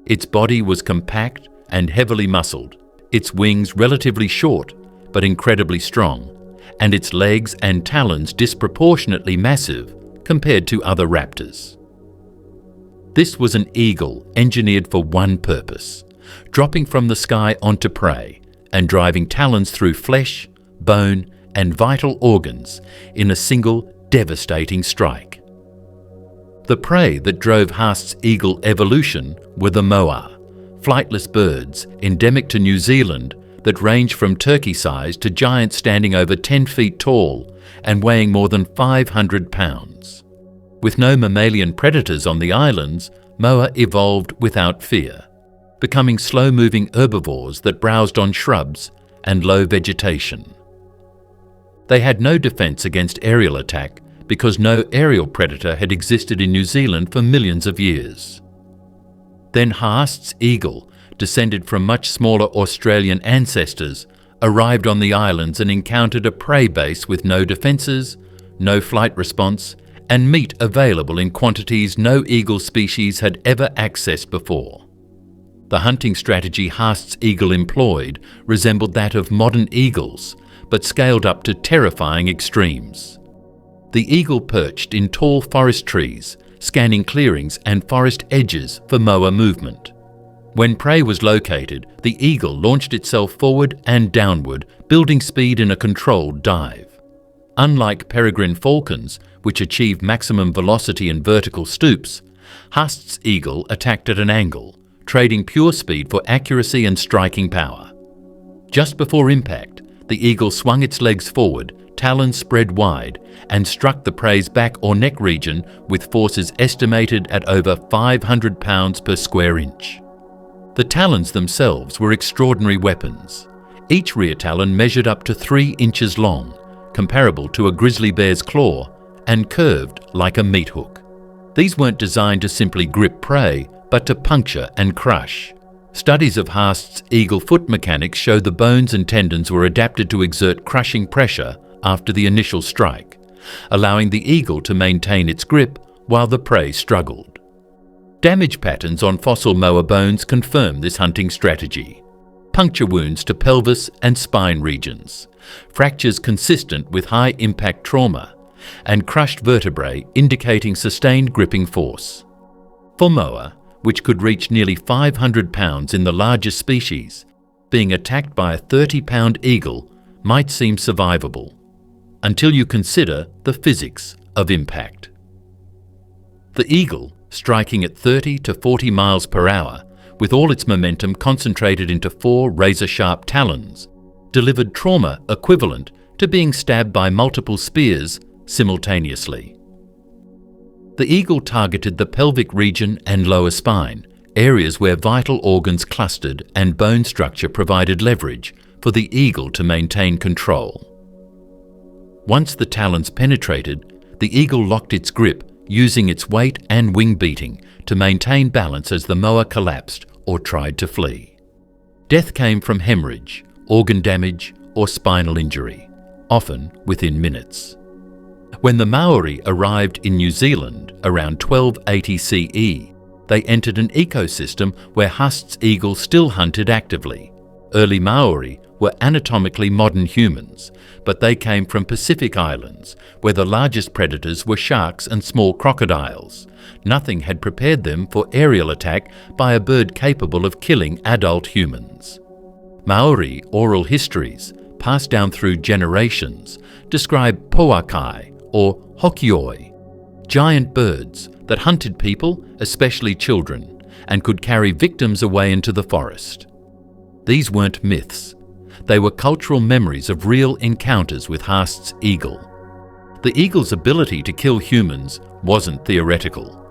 Its body was compact and heavily muscled, its wings relatively short but incredibly strong, and its legs and talons disproportionately massive compared to other raptors. This was an eagle engineered for one purpose: dropping from the sky onto prey and driving talons through flesh, bone, and vital organs in a single devastating strike. The prey that drove Haast's eagle evolution were the moa, flightless birds endemic to New Zealand that range from turkey-sized to giants standing over 10 feet tall and weighing more than 500 pounds. With no mammalian predators on the islands, moa evolved without fear, becoming slow-moving herbivores that browsed on shrubs and low vegetation. They had no defense against aerial attack because no aerial predator had existed in New Zealand for millions of years. Then Haast's eagle, descended from much smaller Australian ancestors, arrived on the islands and encountered a prey base with no defences, no flight response, and meat available in quantities no eagle species had ever accessed before. The hunting strategy Haast's eagle employed resembled that of modern eagles, but scaled up to terrifying extremes. The eagle perched in tall forest trees, scanning clearings and forest edges for moa movement. When prey was located, the eagle launched itself forward and downward, building speed in a controlled dive. Unlike peregrine falcons, which achieve maximum velocity in vertical stoops, Haast's eagle attacked at an angle, trading pure speed for accuracy and striking power. Just before impact, the eagle swung its legs forward, talons spread wide, and struck the prey's back or neck region with forces estimated at over 500 pounds per square inch. The talons themselves were extraordinary weapons. Each rear talon measured up to 3 inches long, comparable to a grizzly bear's claw, and curved like a meat hook. These weren't designed to simply grip prey, but to puncture and crush. Studies of Haast's eagle foot mechanics show the bones and tendons were adapted to exert crushing pressure after the initial strike, allowing the eagle to maintain its grip while the prey struggled. Damage patterns on fossil moa bones confirm this hunting strategy. Puncture wounds to pelvis and spine regions, fractures consistent with high-impact trauma, and crushed vertebrae indicating sustained gripping force. For moa, which could reach nearly 500 pounds in the largest species, being attacked by a 30-pound eagle might seem survivable, until you consider the physics of impact. The eagle, striking at 30 to 40 miles per hour, with all its momentum concentrated into 4 razor-sharp talons, delivered trauma equivalent to being stabbed by multiple spears simultaneously. The eagle targeted the pelvic region and lower spine, areas where vital organs clustered and bone structure provided leverage for the eagle to maintain control. Once the talons penetrated, the eagle locked its grip, using its weight and wing beating to maintain balance as the moa collapsed or tried to flee. Death came from hemorrhage, organ damage, or spinal injury, often within minutes. When the Maori arrived in New Zealand around 1280 CE, they entered an ecosystem where Haast's eagle still hunted actively. Early Maori were anatomically modern humans, but they came from Pacific islands, where the largest predators were sharks and small crocodiles. Nothing had prepared them for aerial attack by a bird capable of killing adult humans. Maori oral histories, passed down through generations, describe poakai or hokioi, giant birds that hunted people, especially children, and could carry victims away into the forest. These weren't myths. They were cultural memories of real encounters with Haast's eagle. The eagle's ability to kill humans wasn't theoretical.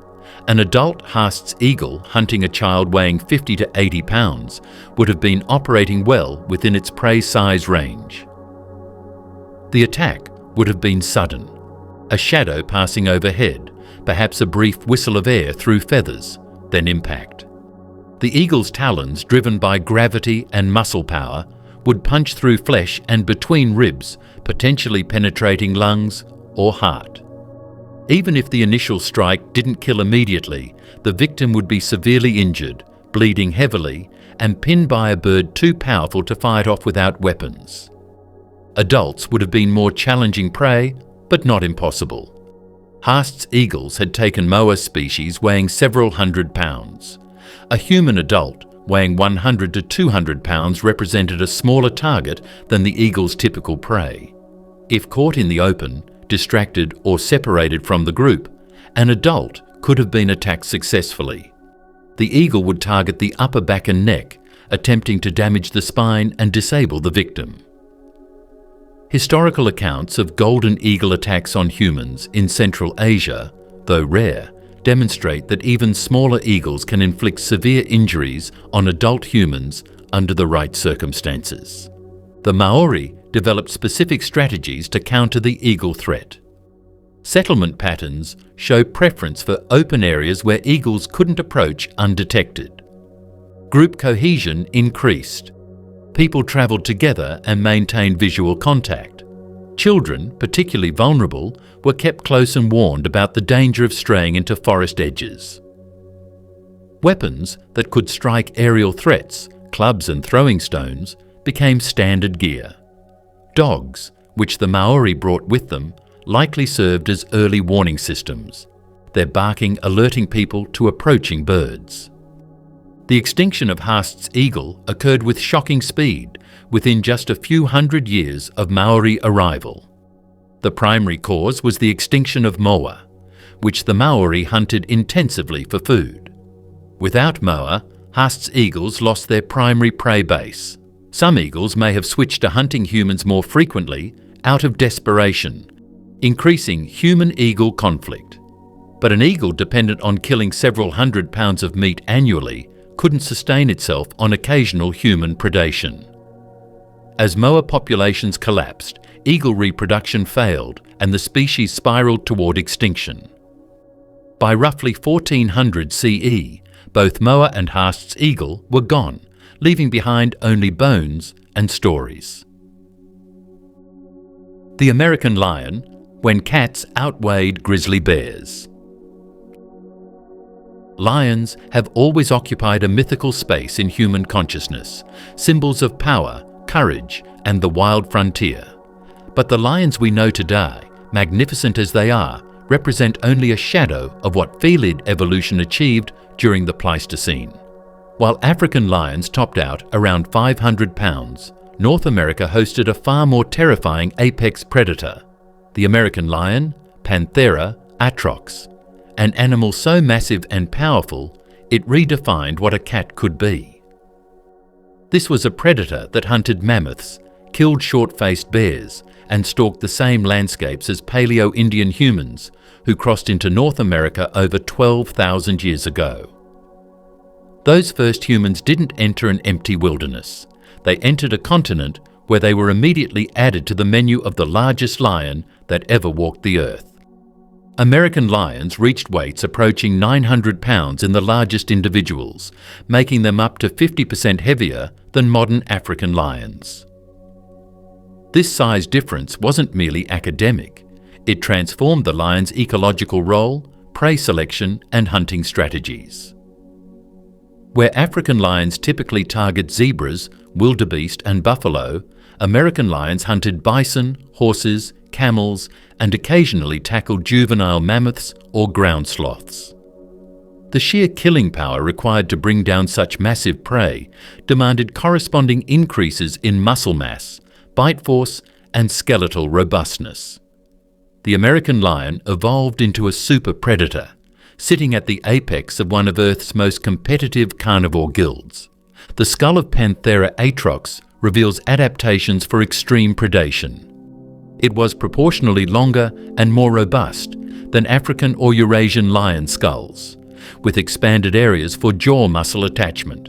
An adult Haast's eagle hunting a child weighing 50 to 80 pounds would have been operating well within its prey size range. The attack would have been sudden. A shadow passing overhead, perhaps a brief whistle of air through feathers, then impact. The eagle's talons, driven by gravity and muscle power, would punch through flesh and between ribs, potentially penetrating lungs or heart. Even if the initial strike didn't kill immediately, the victim would be severely injured, bleeding heavily, and pinned by a bird too powerful to fight off without weapons. Adults would have been more challenging prey, but not impossible. Haast's eagles had taken moa species weighing several hundred pounds. A human adult weighing 100 to 200 pounds represented a smaller target than the eagle's typical prey. If caught in the open, distracted or separated from the group, an adult could have been attacked successfully. The eagle would target the upper back and neck, attempting to damage the spine and disable the victim. Historical accounts of golden eagle attacks on humans in Central Asia, though rare, demonstrate that even smaller eagles can inflict severe injuries on adult humans under the right circumstances. The Maori developed specific strategies to counter the eagle threat. Settlement patterns show preference for open areas where eagles couldn't approach undetected. Group cohesion increased. People travelled together and maintained visual contact. Children, particularly vulnerable, were kept close and warned about the danger of straying into forest edges. Weapons that could strike aerial threats, clubs and throwing stones, became standard gear. Dogs, which the Maori brought with them, likely served as early warning systems, their barking alerting people to approaching birds. The extinction of Haast's eagle occurred with shocking speed within just a few hundred years of Maori arrival. The primary cause was the extinction of moa, which the Maori hunted intensively for food. Without moa, Haast's eagles lost their primary prey base. Some eagles may have switched to hunting humans more frequently out of desperation, increasing human-eagle conflict. But an eagle dependent on killing several hundred pounds of meat annually couldn't sustain itself on occasional human predation. As moa populations collapsed, eagle reproduction failed and the species spiraled toward extinction. By roughly 1400 CE, both moa and Haast's eagle were gone, leaving behind only bones and stories. The American lion, when cats outweighed grizzly bears. Lions have always occupied a mythical space in human consciousness, symbols of power, courage, and the wild frontier. But the lions we know today, magnificent as they are, represent only a shadow of what felid evolution achieved during the Pleistocene. While African lions topped out around 500 pounds, North America hosted a far more terrifying apex predator, the American lion, Panthera atrox, an animal so massive and powerful it redefined what a cat could be. This was a predator that hunted mammoths, killed short-faced bears, and stalked the same landscapes as Paleo-Indian humans who crossed into North America over 12,000 years ago. Those first humans didn't enter an empty wilderness. They entered a continent where they were immediately added to the menu of the largest lion that ever walked the earth. American lions reached weights approaching 900 pounds in the largest individuals, making them up to 50% heavier than modern African lions. This size difference wasn't merely academic. It transformed the lion's ecological role, prey selection, and hunting strategies. Where African lions typically target zebras, wildebeest, and buffalo, American lions hunted bison, horses, camels, and occasionally tackled juvenile mammoths or ground sloths. The sheer killing power required to bring down such massive prey demanded corresponding increases in muscle mass, bite force, and skeletal robustness. The American lion evolved into a super predator, sitting at the apex of one of Earth's most competitive carnivore guilds. The skull of Panthera atrox reveals adaptations for extreme predation. It was proportionally longer and more robust than African or Eurasian lion skulls, with expanded areas for jaw muscle attachment.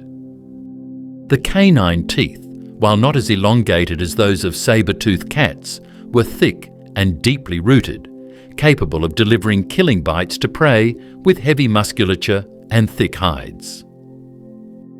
The canine teeth, while not as elongated as those of saber-toothed cats, were thick and deeply rooted, capable of delivering killing bites to prey with heavy musculature and thick hides.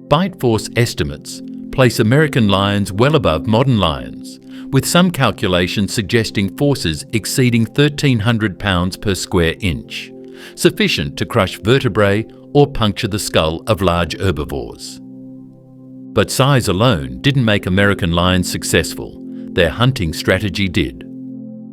Bite force estimates place American lions well above modern lions, with some calculations suggesting forces exceeding 1,300 pounds per square inch, sufficient to crush vertebrae or puncture the skull of large herbivores. But size alone didn't make American lions successful. Their hunting strategy did.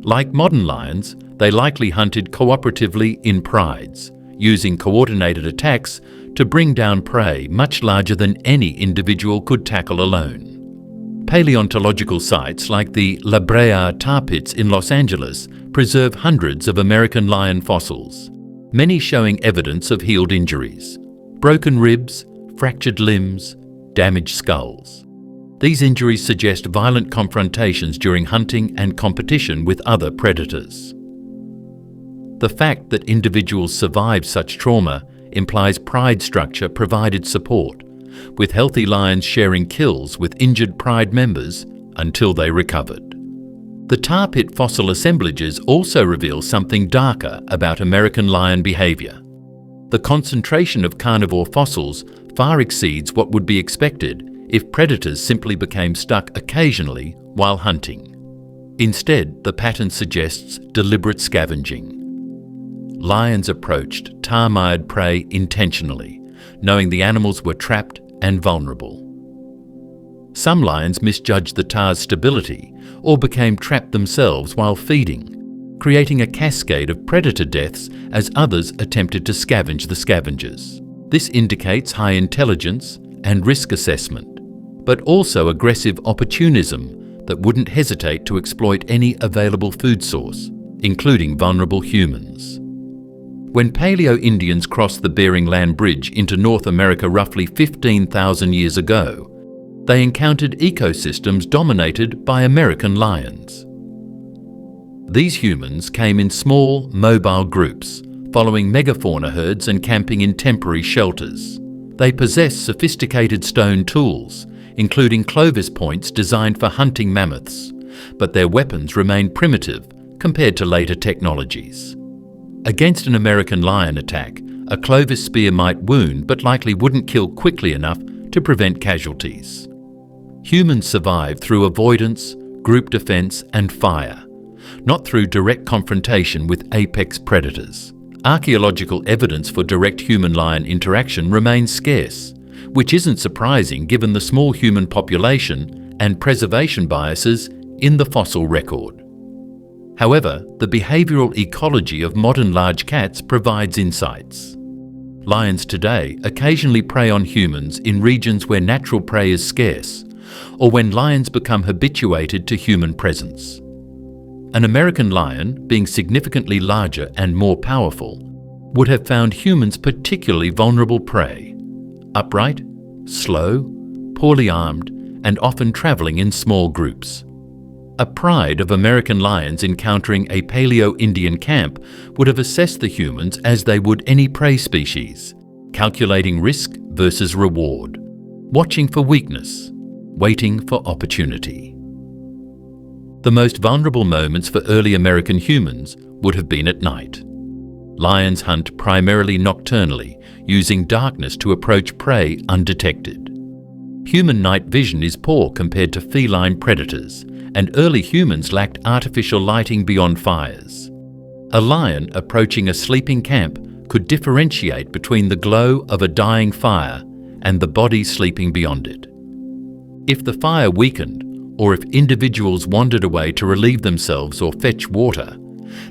Like modern lions, they likely hunted cooperatively in prides, using coordinated attacks to bring down prey much larger than any individual could tackle alone. Paleontological sites like the La Brea tar pits in Los Angeles preserve hundreds of American lion fossils. many showing evidence of healed injuries, broken ribs, fractured limbs, damaged skulls. These injuries suggest violent confrontations during hunting and competition with other predators. The fact that individuals survived such trauma implies pride structure provided support, with healthy lions sharing kills with injured pride members until they recovered. The tar pit fossil assemblages also reveal something darker about American lion behavior. The concentration of carnivore fossils far exceeds what would be expected if predators simply became stuck occasionally while hunting. Instead, the pattern suggests deliberate scavenging. Lions approached tar-mired prey intentionally, knowing the animals were trapped and vulnerable. Some lions misjudged the tar's stability or became trapped themselves while feeding, creating a cascade of predator deaths as others attempted to scavenge the scavengers. This indicates high intelligence and risk assessment, but also aggressive opportunism that wouldn't hesitate to exploit any available food source, including vulnerable humans. When Paleo-Indians crossed the Bering Land Bridge into North America roughly 15,000 years ago, they encountered ecosystems dominated by American lions. These humans came in small, mobile groups, following megafauna herds and camping in temporary shelters. They possessed sophisticated stone tools, including clovis points designed for hunting mammoths, but their weapons remained primitive compared to later technologies. Against an American lion attack, a clovis spear might wound but likely wouldn't kill quickly enough to prevent casualties. Humans survived through avoidance, group defense, and fire, not through direct confrontation with apex predators. Archaeological evidence for direct human-lion interaction remains scarce, which isn't surprising given the small human population and preservation biases in the fossil record. However, the behavioral ecology of modern large cats provides insights. Lions today occasionally prey on humans in regions where natural prey is scarce, or when lions become habituated to human presence. An American lion, being significantly larger and more powerful, would have found humans particularly vulnerable prey: upright, slow, poorly armed, and often traveling in small groups. A pride of American lions encountering a Paleo-Indian camp would have assessed the humans as they would any prey species, calculating risk versus reward, watching for weakness, waiting for opportunity. The most vulnerable moments for early American humans would have been at night. Lions hunt primarily nocturnally, using darkness to approach prey undetected. Human night vision is poor compared to feline predators, and early humans lacked artificial lighting beyond fires. A lion approaching a sleeping camp could differentiate between the glow of a dying fire and the body sleeping beyond it. If the fire weakened, or if individuals wandered away to relieve themselves or fetch water,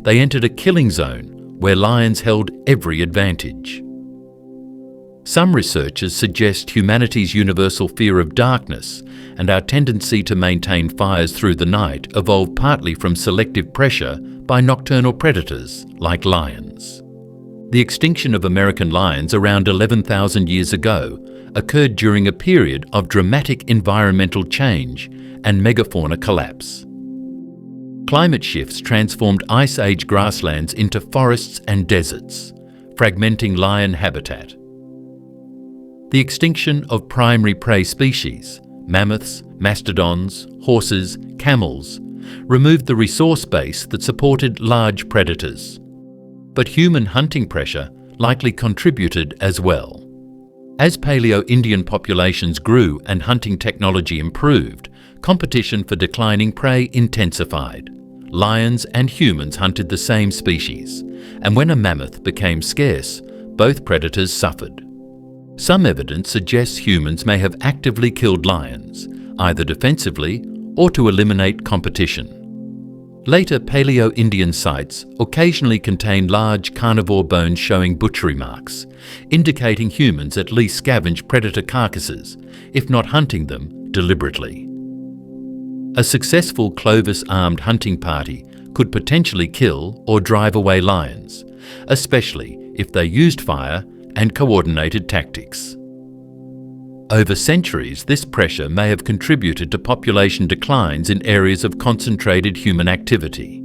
they entered a killing zone where lions held every advantage. Some researchers suggest humanity's universal fear of darkness and our tendency to maintain fires through the night evolved partly from selective pressure by nocturnal predators like lions. The extinction of American lions around 11,000 years ago occurred during a period of dramatic environmental change and megafauna collapse. Climate shifts transformed Ice Age grasslands into forests and deserts, fragmenting lion habitat. The extinction of primary prey species, mammoths, mastodons, horses, camels, removed the resource base that supported large predators. But human hunting pressure likely contributed as well. As Paleo-Indian populations grew and hunting technology improved, competition for declining prey intensified. Lions and humans hunted the same species, and when a mammoth became scarce, both predators suffered. Some evidence suggests humans may have actively killed lions, either defensively or to eliminate competition. Later Paleo-Indian sites occasionally contain large carnivore bones showing butchery marks, indicating humans at least scavenged predator carcasses, if not hunting them deliberately. A successful clovis-armed hunting party could potentially kill or drive away lions, especially if they used fire and coordinated tactics. Over centuries, this pressure may have contributed to population declines in areas of concentrated human activity.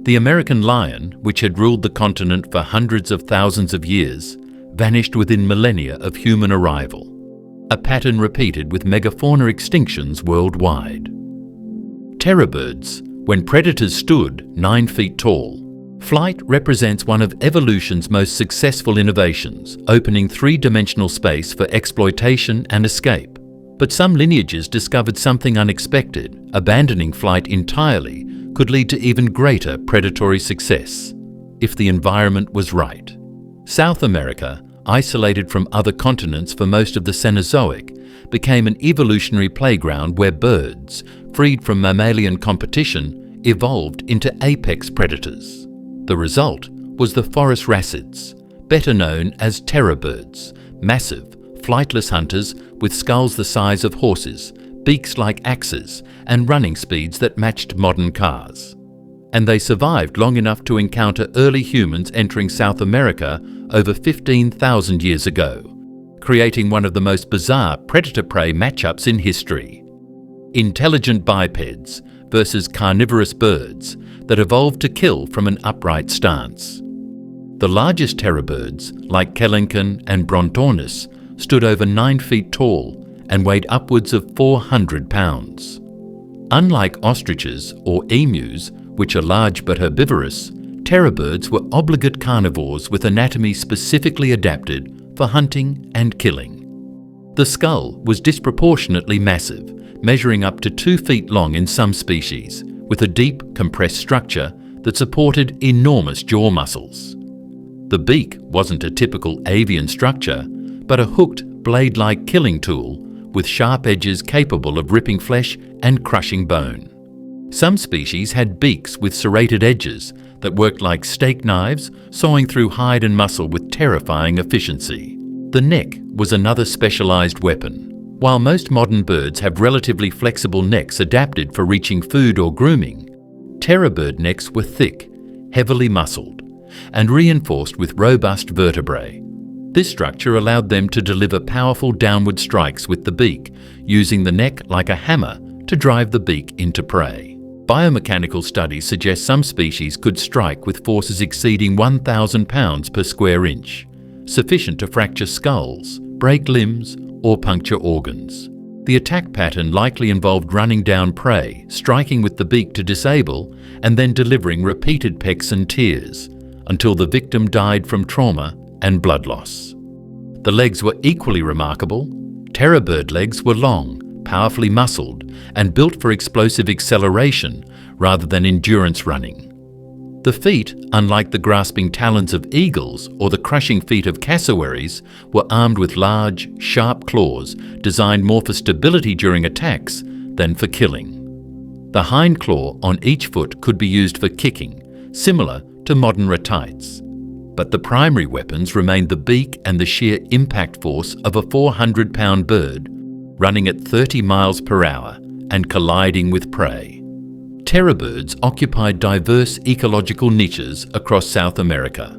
The American lion, which had ruled the continent for hundreds of thousands of years, vanished within millennia of human arrival, a pattern repeated with megafauna extinctions worldwide. Terror birds, when predators stood 9 feet tall. Flight represents one of evolution's most successful innovations, opening 3-dimensional space for exploitation and escape. But some lineages discovered something unexpected. Abandoning flight entirely could lead to even greater predatory success, if the environment was right. South America, isolated from other continents for most of the Cenozoic, became an evolutionary playground where birds, freed from mammalian competition, evolved into apex predators. The result was the forest racids, better known as terror birds, massive, flightless hunters with skulls the size of horses, beaks like axes, and running speeds that matched modern cars. And they survived long enough to encounter early humans entering South America over 15,000 years ago, creating one of the most bizarre predator-prey matchups in history. Intelligent bipeds versus carnivorous birds that evolved to kill from an upright stance. The largest terror birds, like Kelenken and Brontornis, stood over 9 feet tall and weighed upwards of 400 pounds. Unlike ostriches or emus, which are large but herbivorous, terror birds were obligate carnivores with anatomy specifically adapted for hunting and killing. The skull was disproportionately massive, measuring up to 2 feet long in some species, with a deep, compressed structure that supported enormous jaw muscles. The beak wasn't a typical avian structure, but a hooked, blade-like killing tool with sharp edges capable of ripping flesh and crushing bone. Some species had beaks with serrated edges that worked like steak knives, sawing through hide and muscle with terrifying efficiency. The neck was another specialized weapon. While most modern birds have relatively flexible necks adapted for reaching food or grooming, terror bird necks were thick, heavily muscled, and reinforced with robust vertebrae. This structure allowed them to deliver powerful downward strikes with the beak, using the neck like a hammer to drive the beak into prey. Biomechanical studies suggest some species could strike with forces exceeding 1,000 pounds per square inch, sufficient to fracture skulls, break limbs, or puncture organs. The attack pattern likely involved running down prey, striking with the beak to disable, and then delivering repeated pecks and tears until the victim died from trauma and blood loss. The legs were equally remarkable. Terror bird legs were long, powerfully muscled, and built for explosive acceleration rather than endurance running. The feet, unlike the grasping talons of eagles or the crushing feet of cassowaries, were armed with large, sharp claws designed more for stability during attacks than for killing. The hind claw on each foot could be used for kicking, similar to modern ratites. But the primary weapons remained the beak and the sheer impact force of a 400-pound bird running at 30 miles per hour and colliding with prey. Terror birds occupied diverse ecological niches across South America,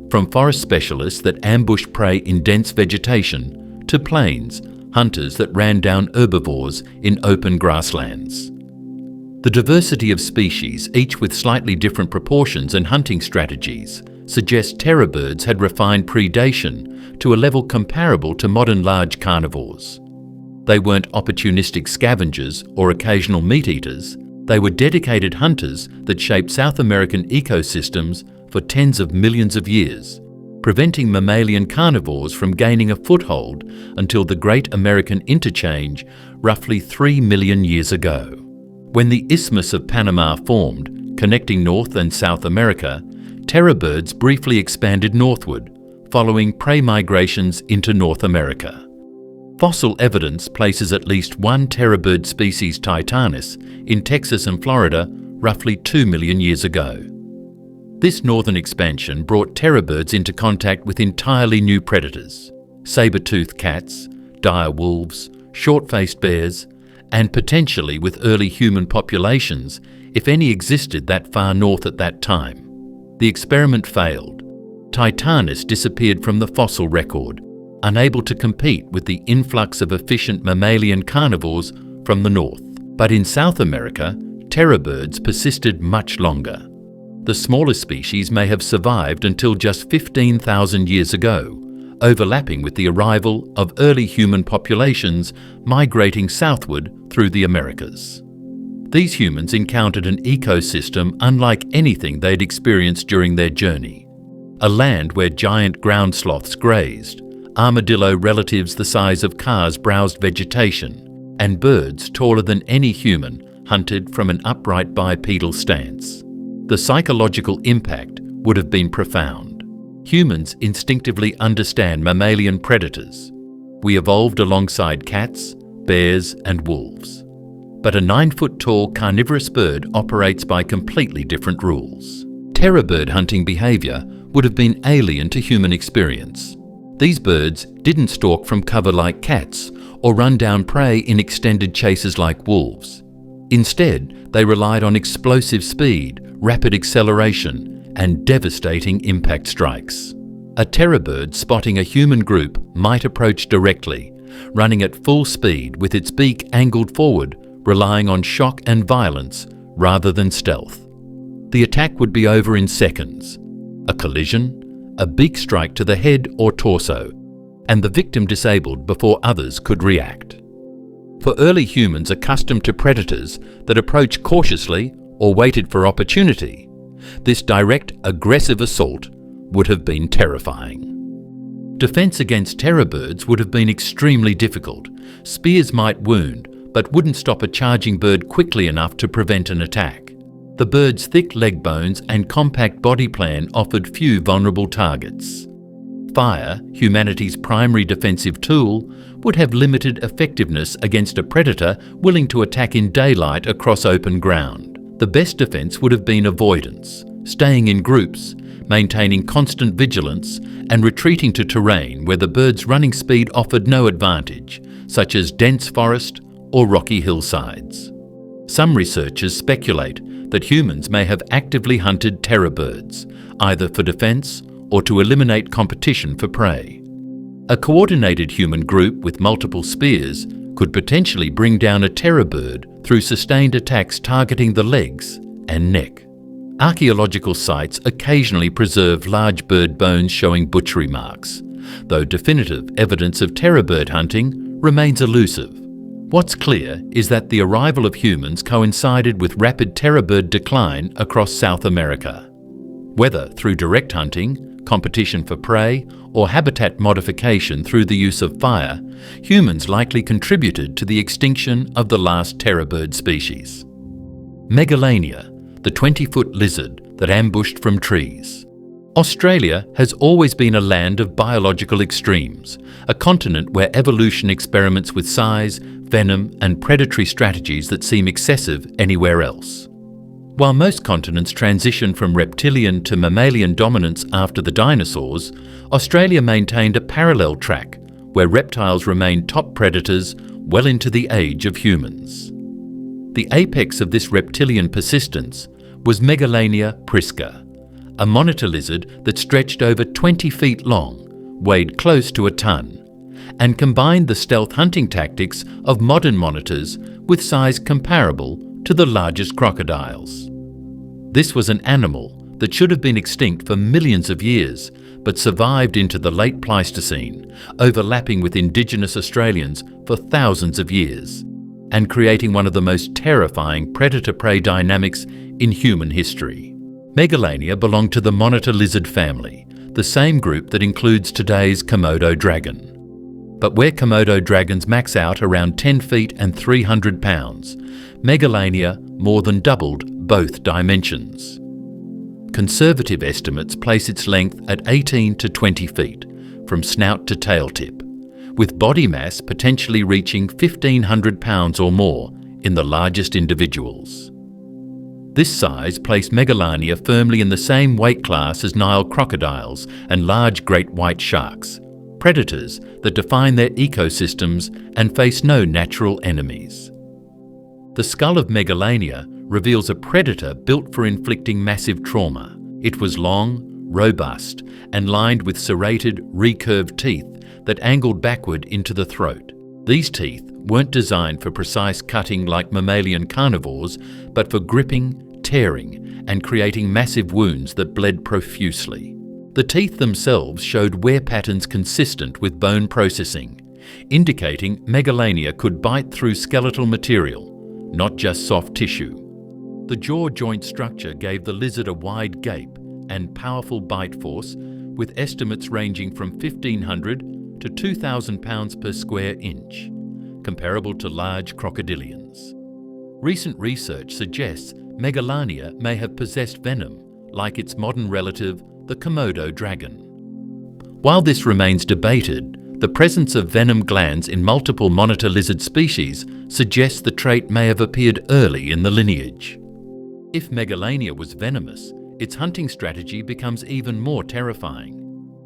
from forest specialists that ambushed prey in dense vegetation to plains hunters that ran down herbivores in open grasslands. The diversity of species, each with slightly different proportions and hunting strategies, suggests terror birds had refined predation to a level comparable to modern large carnivores. They weren't opportunistic scavengers or occasional meat-eaters. They were dedicated hunters that shaped South American ecosystems for tens of millions of years, preventing mammalian carnivores from gaining a foothold until the Great American Interchange roughly 3 million years ago. When the Isthmus of Panama formed, connecting North and South America, terror birds briefly expanded northward, following prey migrations into North America. Fossil evidence places at least one terror bird species, Titanus, in Texas and Florida roughly 2 million years ago. This northern expansion brought terror birds into contact with entirely new predators: saber-toothed cats, dire wolves, short-faced bears, and potentially with early human populations, if any existed that far north at that time. The experiment failed. Titanus disappeared from the fossil record, unable to compete with the influx of efficient mammalian carnivores from the north. But in South America, terror birds persisted much longer. The smallest species may have survived until just 15,000 years ago, overlapping with the arrival of early human populations migrating southward through the Americas. These humans encountered an ecosystem unlike anything they'd experienced during their journey. A land where giant ground sloths grazed, armadillo relatives the size of cars browsed vegetation, and birds taller than any human hunted from an upright bipedal stance. The psychological impact would have been profound. Humans instinctively understand mammalian predators. We evolved alongside cats, bears, and wolves. But a 9-foot-tall carnivorous bird operates by completely different rules. Terror bird hunting behavior would have been alien to human experience. These birds didn't stalk from cover like cats or run down prey in extended chases like wolves. Instead, they relied on explosive speed, rapid acceleration, and devastating impact strikes. A terror bird spotting a human group might approach directly, running at full speed with its beak angled forward, relying on shock and violence rather than stealth. The attack would be over in seconds. A collision, a beak strike to the head or torso, and the victim disabled before others could react. For early humans accustomed to predators that approached cautiously or waited for opportunity, this direct, aggressive assault would have been terrifying. Defense against terror birds would have been extremely difficult. Spears might wound, but wouldn't stop a charging bird quickly enough to prevent an attack. The bird's thick leg bones and compact body plan offered few vulnerable targets. Fire, humanity's primary defensive tool, would have limited effectiveness against a predator willing to attack in daylight across open ground. The best defense would have been avoidance, staying in groups, maintaining constant vigilance, and retreating to terrain where the bird's running speed offered no advantage, such as dense forest or rocky hillsides. Some researchers speculate that humans may have actively hunted terror birds, either for defense or to eliminate competition for prey. A coordinated human group with multiple spears could potentially bring down a terror bird through sustained attacks targeting the legs and neck. Archaeological sites occasionally preserve large bird bones showing butchery marks, though definitive evidence of terror bird hunting remains elusive. What's clear is that the arrival of humans coincided with rapid terror bird decline across South America. Whether through direct hunting, competition for prey, or habitat modification through the use of fire, humans likely contributed to the extinction of the last terror bird species. Megalania, the 20-foot lizard that ambushed from trees. Australia has always been a land of biological extremes, a continent where evolution experiments with size, venom, and predatory strategies that seem excessive anywhere else. While most continents transitioned from reptilian to mammalian dominance after the dinosaurs, Australia maintained a parallel track where reptiles remained top predators well into the age of humans. The apex of this reptilian persistence was Megalania prisca, a monitor lizard that stretched over 20 feet long, weighed close to a ton, and combined the stealth hunting tactics of modern monitors with size comparable to the largest crocodiles. This was an animal that should have been extinct for millions of years, but survived into the late Pleistocene, overlapping with indigenous Australians for thousands of years, and creating one of the most terrifying predator-prey dynamics in human history. Megalania belonged to the monitor lizard family, the same group that includes today's Komodo dragon. But where Komodo dragons max out around 10 feet and 300 pounds, Megalania more than doubled both dimensions. Conservative estimates place its length at 18 to 20 feet, from snout to tail tip, with body mass potentially reaching 1,500 pounds or more in the largest individuals. This size placed Megalania firmly in the same weight class as Nile crocodiles and large great white sharks, predators that define their ecosystems and face no natural enemies. The skull of Megalania reveals a predator built for inflicting massive trauma. It was long, robust, and lined with serrated, recurved teeth that angled backward into the throat. These teeth weren't designed for precise cutting like mammalian carnivores, but for gripping, tearing, and creating massive wounds that bled profusely. The teeth themselves showed wear patterns consistent with bone processing, indicating Megalania could bite through skeletal material, not just soft tissue. The jaw joint structure gave the lizard a wide gape and powerful bite force, with estimates ranging from 1,500 to 2,000 pounds per square inch, comparable to large crocodilians. Recent research suggests Megalania may have possessed venom, like its modern relative, the Komodo dragon. While this remains debated, the presence of venom glands in multiple monitor lizard species suggests the trait may have appeared early in the lineage. If Megalania was venomous, its hunting strategy becomes even more terrifying.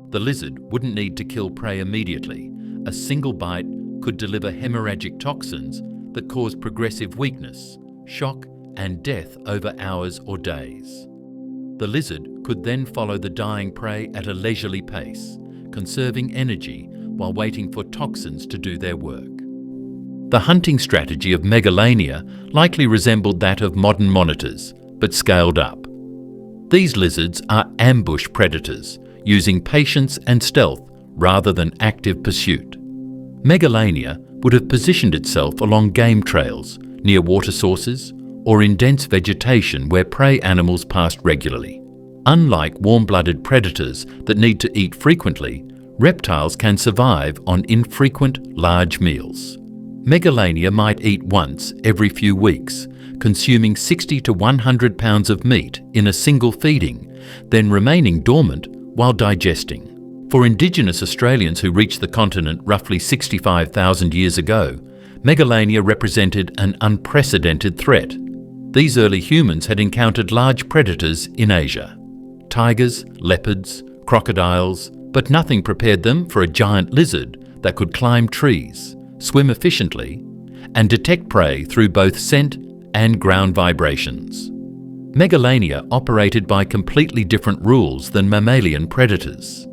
The lizard wouldn't need to kill prey immediately. A single bite could deliver hemorrhagic toxins that cause progressive weakness, shock, and death over hours or days. The lizard could then follow the dying prey at a leisurely pace, conserving energy while waiting for toxins to do their work. The hunting strategy of Megalania likely resembled that of modern monitors, but scaled up. These lizards are ambush predators, using patience and stealth rather than active pursuit. Megalania would have positioned itself along game trails, near water sources, or in dense vegetation where prey animals passed regularly. Unlike warm-blooded predators that need to eat frequently, reptiles can survive on infrequent, large meals. Megalania might eat once every few weeks, consuming 60 to 100 pounds of meat in a single feeding, then remaining dormant while digesting. For indigenous Australians who reached the continent roughly 65,000 years ago, Megalania represented an unprecedented threat. These early humans had encountered large predators in Asia: tigers, leopards, crocodiles, but nothing prepared them for a giant lizard that could climb trees, swim efficiently, and detect prey through both scent and ground vibrations. Megalania operated by completely different rules than mammalian predators.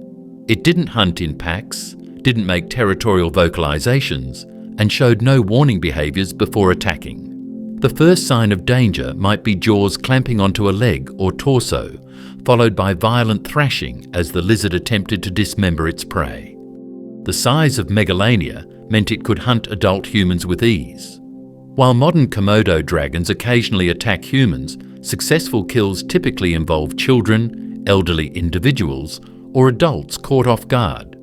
It didn't hunt in packs, didn't make territorial vocalizations, and showed no warning behaviors before attacking. The first sign of danger might be jaws clamping onto a leg or torso, followed by violent thrashing as the lizard attempted to dismember its prey. The size of Megalania meant it could hunt adult humans with ease. While modern Komodo dragons occasionally attack humans, successful kills typically involve children, elderly individuals, or adults caught off guard.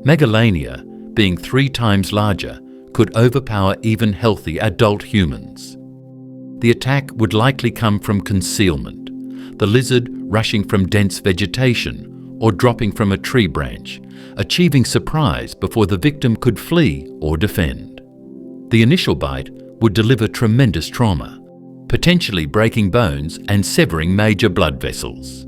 Megalania, being 3 times larger, could overpower even healthy adult humans. The attack would likely come from concealment, the lizard rushing from dense vegetation or dropping from a tree branch, achieving surprise before the victim could flee or defend. The initial bite would deliver tremendous trauma, potentially breaking bones and severing major blood vessels.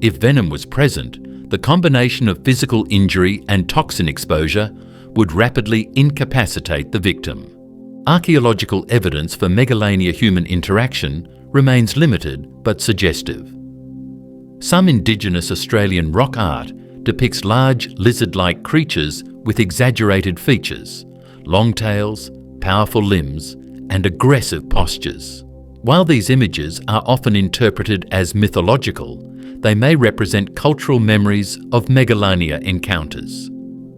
If venom was present, the combination of physical injury and toxin exposure would rapidly incapacitate the victim. Archaeological evidence for Megalania-human interaction remains limited but suggestive. Some indigenous Australian rock art depicts large lizard-like creatures with exaggerated features, long tails, powerful limbs, and aggressive postures. While these images are often interpreted as mythological, they may represent cultural memories of Megalania encounters.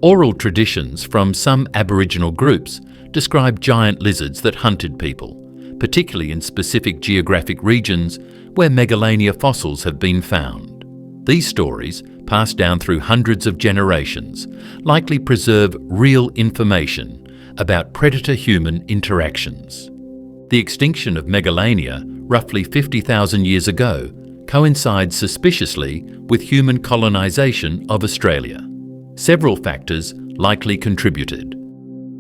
Oral traditions from some Aboriginal groups describe giant lizards that hunted people, particularly in specific geographic regions where Megalania fossils have been found. These stories, passed down through hundreds of generations, likely preserve real information about predator-human interactions. The extinction of Megalania, roughly 50,000 years ago, coincides suspiciously with human colonization of Australia. Several factors likely contributed.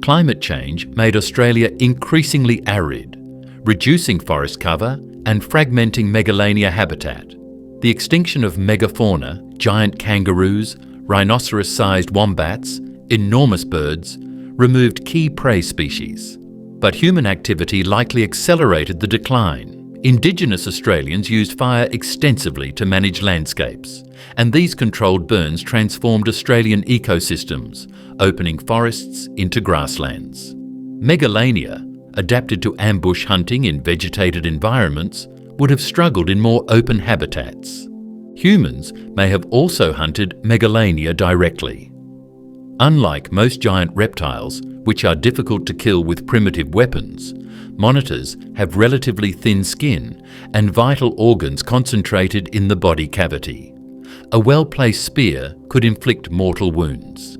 Climate change made Australia increasingly arid, reducing forest cover and fragmenting Megalania habitat. The extinction of megafauna, giant kangaroos, rhinoceros-sized wombats, enormous birds, removed key prey species. But human activity likely accelerated the decline, Indigenous Australians used fire extensively to manage landscapes, and these controlled burns transformed Australian ecosystems, opening forests into grasslands. Megalania, adapted to ambush hunting in vegetated environments, would have struggled in more open habitats. Humans may have also hunted Megalania directly. Unlike most giant reptiles, which are difficult to kill with primitive weapons, monitors have relatively thin skin and vital organs concentrated in the body cavity. A well-placed spear could inflict mortal wounds.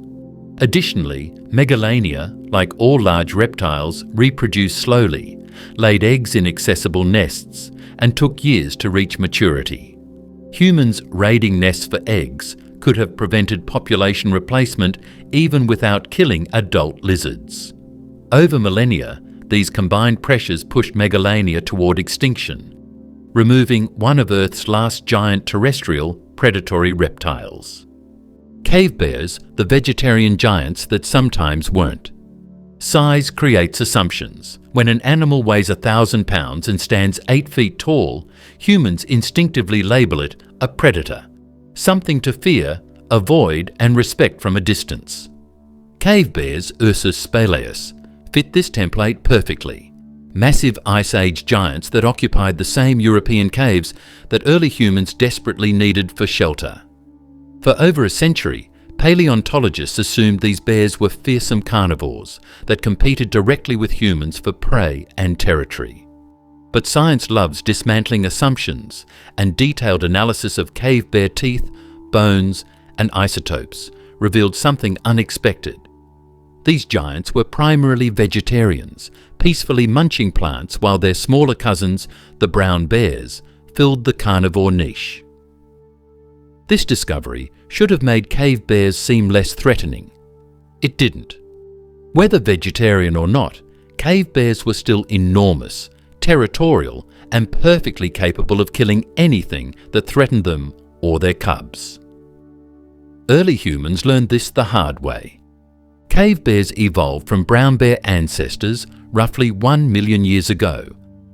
Additionally, Megalania, like all large reptiles, reproduced slowly, laid eggs in accessible nests, and took years to reach maturity. Humans raiding nests for eggs could have prevented population replacement even without killing adult lizards. Over millennia, these combined pressures pushed Megalania toward extinction, removing one of Earth's last giant terrestrial predatory reptiles. Cave bears, the vegetarian giants that sometimes weren't. Size creates assumptions. When an animal weighs 1,000 pounds and stands 8 feet tall, humans instinctively label it a predator, something to fear, avoid, and respect from a distance. Cave bears, Ursus spelaeus, fit this template perfectly. Massive Ice Age giants that occupied the same European caves that early humans desperately needed for shelter. For over a century, paleontologists assumed these bears were fearsome carnivores that competed directly with humans for prey and territory. But science loves dismantling assumptions, and detailed analysis of cave bear teeth, bones, and isotopes revealed something unexpected. These giants were primarily vegetarians, peacefully munching plants while their smaller cousins, the brown bears, filled the carnivore niche. This discovery should have made cave bears seem less threatening. It didn't. Whether vegetarian or not, cave bears were still enormous, territorial, and perfectly capable of killing anything that threatened them or their cubs. Early humans learned this the hard way. Cave bears evolved from brown bear ancestors roughly 1 million years ago,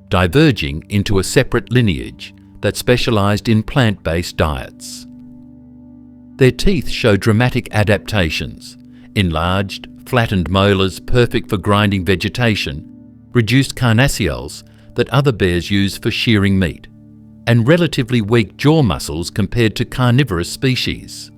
diverging into a separate lineage that specialized in plant-based diets. Their teeth show dramatic adaptations: enlarged, flattened molars perfect for grinding vegetation, reduced carnassials that other bears use for shearing meat, and relatively weak jaw muscles compared to carnivorous species.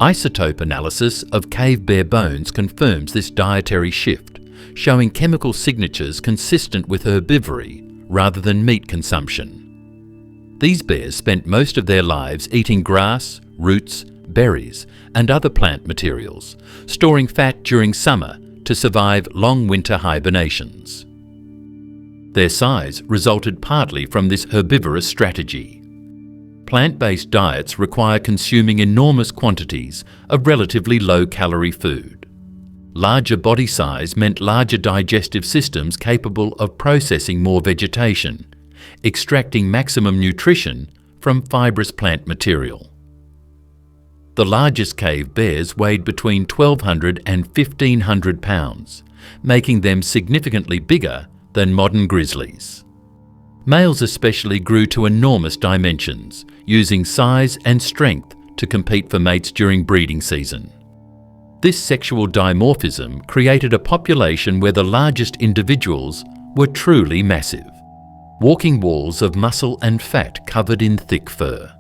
Isotope analysis of cave bear bones confirms this dietary shift, showing chemical signatures consistent with herbivory rather than meat consumption. These bears spent most of their lives eating grass, roots, berries, and other plant materials, storing fat during summer to survive long winter hibernations. Their size resulted partly from this herbivorous strategy. Plant-based diets require consuming enormous quantities of relatively low-calorie food. Larger body size meant larger digestive systems capable of processing more vegetation, extracting maximum nutrition from fibrous plant material. The largest cave bears weighed between 1,200 and 1,500 pounds, making them significantly bigger than modern grizzlies. Males especially grew to enormous dimensions, using size and strength to compete for mates during breeding season. This sexual dimorphism created a population where the largest individuals were truly massive, walking walls of muscle and fat covered in thick fur.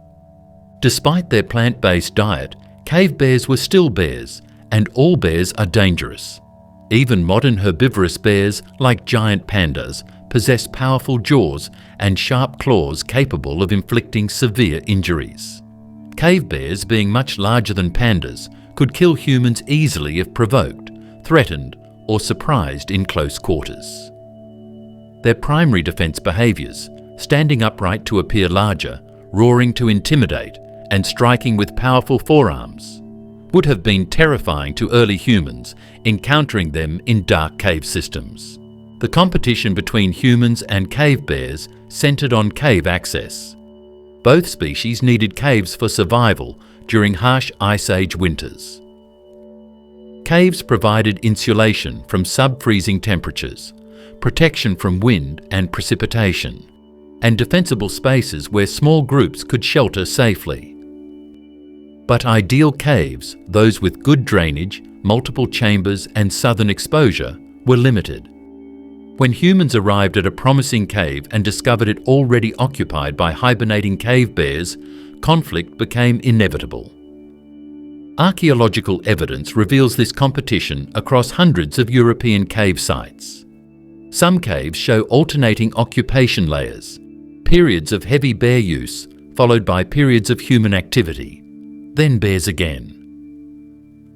Despite their plant-based diet, cave bears were still bears, and all bears are dangerous. Even modern herbivorous bears, like giant pandas, possess powerful jaws and sharp claws capable of inflicting severe injuries. Cave bears, being much larger than pandas, could kill humans easily if provoked, threatened, or surprised in close quarters. Their primary defense behaviors, standing upright to appear larger, roaring to intimidate, and striking with powerful forearms, would have been terrifying to early humans encountering them in dark cave systems. The competition between humans and cave bears centered on cave access. Both species needed caves for survival during harsh Ice Age winters. Caves provided insulation from sub-freezing temperatures, protection from wind and precipitation, and defensible spaces where small groups could shelter safely. But ideal caves, those with good drainage, multiple chambers and southern exposure, were limited. When humans arrived at a promising cave and discovered it already occupied by hibernating cave bears, conflict became inevitable. Archaeological evidence reveals this competition across hundreds of European cave sites. Some caves show alternating occupation layers, periods of heavy bear use followed by periods of human activity, then bears again.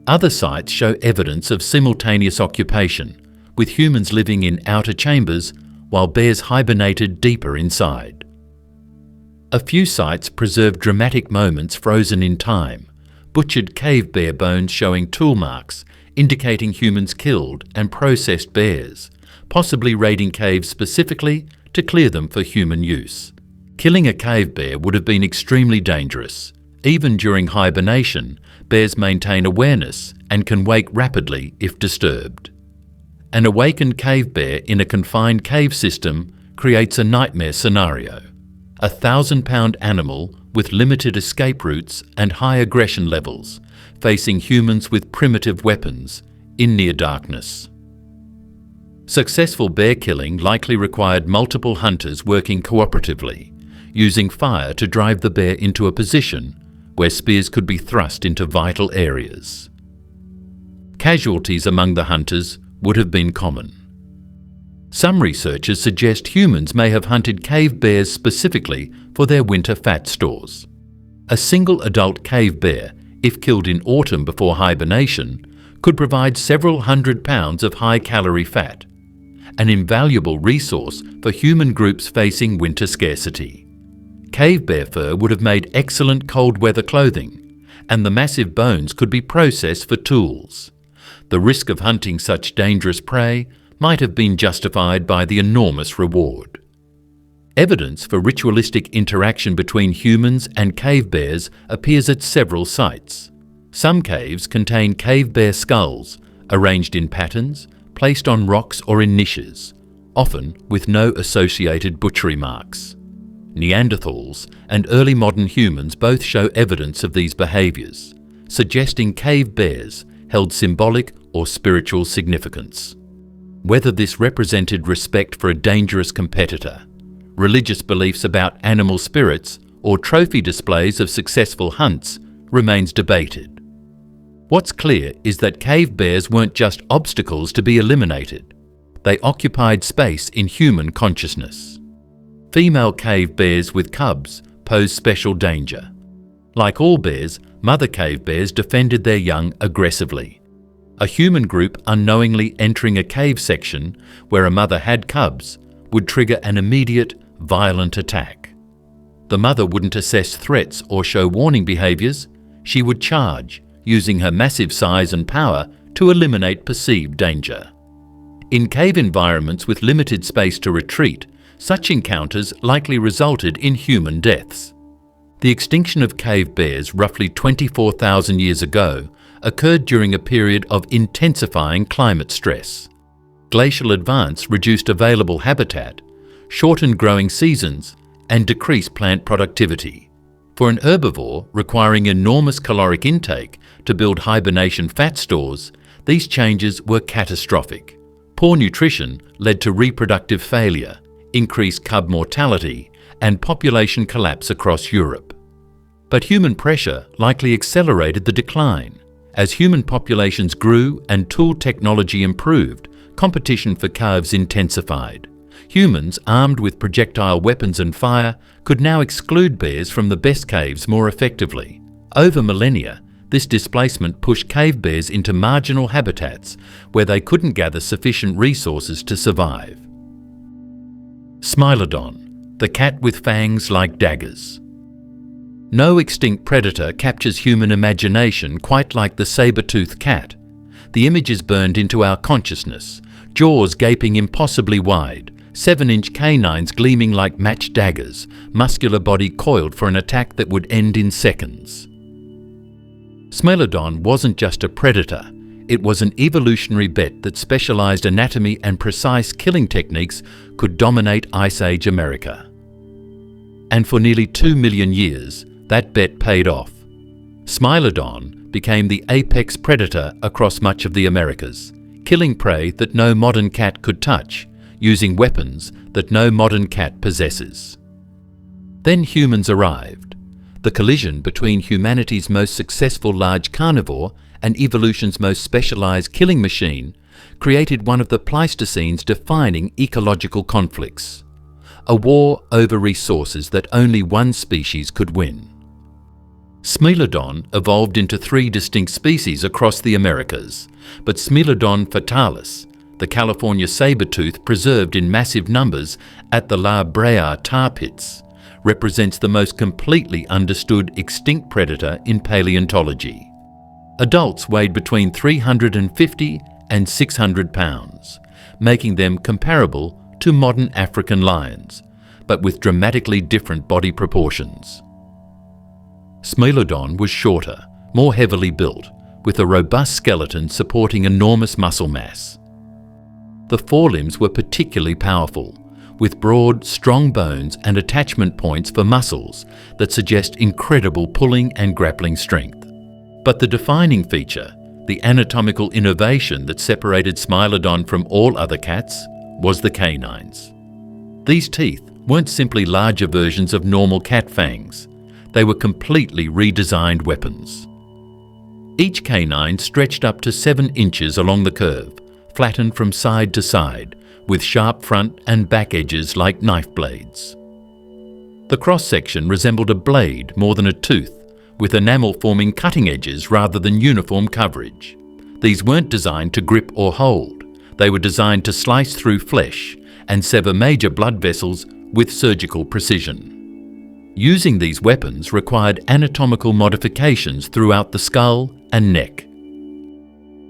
Other sites show evidence of simultaneous occupation, with humans living in outer chambers while bears hibernated deeper inside. A few sites preserve dramatic moments frozen in time, butchered cave bear bones showing tool marks indicating humans killed and processed bears, possibly raiding caves specifically to clear them for human use. Killing a cave bear would have been extremely dangerous. Even during hibernation, bears maintain awareness and can wake rapidly if disturbed. An awakened cave bear in a confined cave system creates a nightmare scenario. A 1,000-pound animal with limited escape routes and high aggression levels, facing humans with primitive weapons in near darkness. Successful bear killing likely required multiple hunters working cooperatively, using fire to drive the bear into a position where spears could be thrust into vital areas. Casualties among the hunters would have been common. Some researchers suggest humans may have hunted cave bears specifically for their winter fat stores. A single adult cave bear, if killed in autumn before hibernation, could provide several hundred pounds of high-calorie fat, an invaluable resource for human groups facing winter scarcity. Cave bear fur would have made excellent cold weather clothing, and the massive bones could be processed for tools. The risk of hunting such dangerous prey might have been justified by the enormous reward. Evidence for ritualistic interaction between humans and cave bears appears at several sites. Some caves contain cave bear skulls, arranged in patterns, placed on rocks or in niches, often with no associated butchery marks. Neanderthals and early modern humans both show evidence of these behaviours, suggesting cave bears held symbolic or spiritual significance. Whether this represented respect for a dangerous competitor, religious beliefs about animal spirits, or trophy displays of successful hunts remains debated. What's clear is that cave bears weren't just obstacles to be eliminated. They occupied space in human consciousness. Female cave bears with cubs pose special danger. Like all bears, mother cave bears defended their young aggressively. A human group unknowingly entering a cave section where a mother had cubs would trigger an immediate, violent attack. The mother wouldn't assess threats or show warning behaviours. She would charge, using her massive size and power to eliminate perceived danger. In cave environments with limited space to retreat, such encounters likely resulted in human deaths. The extinction of cave bears roughly 24,000 years ago occurred during a period of intensifying climate stress. Glacial advance reduced available habitat, shortened growing seasons, and decreased plant productivity. For an herbivore requiring enormous caloric intake to build hibernation fat stores, these changes were catastrophic. Poor nutrition led to reproductive failure, increased cub mortality, and population collapse across Europe. But human pressure likely accelerated the decline. As human populations grew and tool technology improved, competition for calves intensified. Humans, armed with projectile weapons and fire, could now exclude bears from the best caves more effectively. Over millennia, this displacement pushed cave bears into marginal habitats where they couldn't gather sufficient resources to survive. Smilodon, the cat with fangs like daggers. No extinct predator captures human imagination quite like the saber-toothed cat. The image is burned into our consciousness, jaws gaping impossibly wide, 7-inch canines gleaming like matched daggers, muscular body coiled for an attack that would end in seconds. Smilodon wasn't just a predator, it was an evolutionary bet that specialized anatomy and precise killing techniques could dominate Ice Age America. And for nearly 2 million years, that bet paid off. Smilodon became the apex predator across much of the Americas, killing prey that no modern cat could touch, using weapons that no modern cat possesses. Then humans arrived. The collision between humanity's most successful large carnivore and evolution's most specialized killing machine created one of the Pleistocene's defining ecological conflicts, a war over resources that only one species could win. Smilodon evolved into 3 distinct species across the Americas, but Smilodon fatalis, the California saber-tooth preserved in massive numbers at the La Brea tar pits, represents the most completely understood extinct predator in paleontology. Adults weighed between 350 and 600 pounds, making them comparable to modern African lions, but with dramatically different body proportions. Smilodon was shorter, more heavily built, with a robust skeleton supporting enormous muscle mass. The forelimbs were particularly powerful, with broad, strong bones and attachment points for muscles that suggest incredible pulling and grappling strength. But the defining feature, the anatomical innovation that separated Smilodon from all other cats, was the canines. These teeth weren't simply larger versions of normal cat fangs. They were completely redesigned weapons. Each canine stretched up to 7 inches along the curve, flattened from side to side, with sharp front and back edges like knife blades. The cross-section resembled a blade more than a tooth, with enamel forming cutting edges rather than uniform coverage. These weren't designed to grip or hold. They were designed to slice through flesh and sever major blood vessels with surgical precision. Using these weapons required anatomical modifications throughout the skull and neck.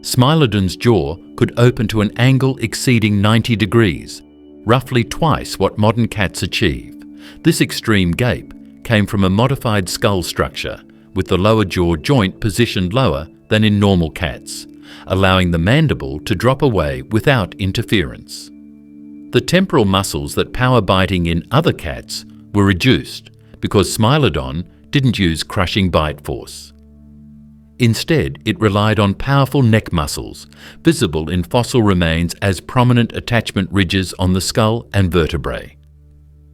Smilodon's jaw could open to an angle exceeding 90 degrees, roughly twice what modern cats achieve. This extreme gape came from a modified skull structure, with the lower jaw joint positioned lower than in normal cats, allowing the mandible to drop away without interference. The temporal muscles that power biting in other cats were reduced because Smilodon didn't use crushing bite force. Instead, it relied on powerful neck muscles, visible in fossil remains as prominent attachment ridges on the skull and vertebrae.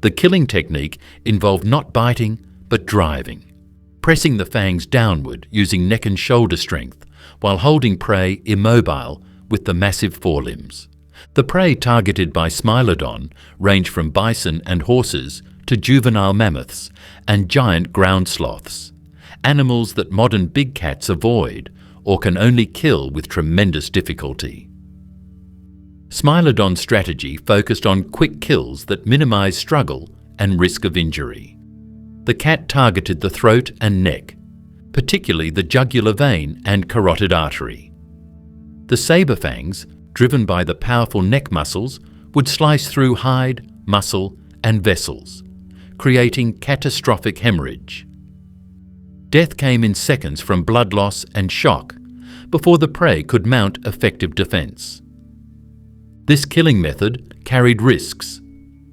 The killing technique involved not biting, but driving, pressing the fangs downward using neck and shoulder strength, while holding prey immobile with the massive forelimbs. The prey targeted by Smilodon ranged from bison and horses to juvenile mammoths and giant ground sloths, animals that modern big cats avoid or can only kill with tremendous difficulty. Smilodon's strategy focused on quick kills that minimize struggle and risk of injury. The cat targeted the throat and neck, particularly the jugular vein and carotid artery. The saber fangs, driven by the powerful neck muscles, would slice through hide, muscle, and vessels, creating catastrophic hemorrhage. Death came in seconds from blood loss and shock before the prey could mount effective defense. This killing method carried risks.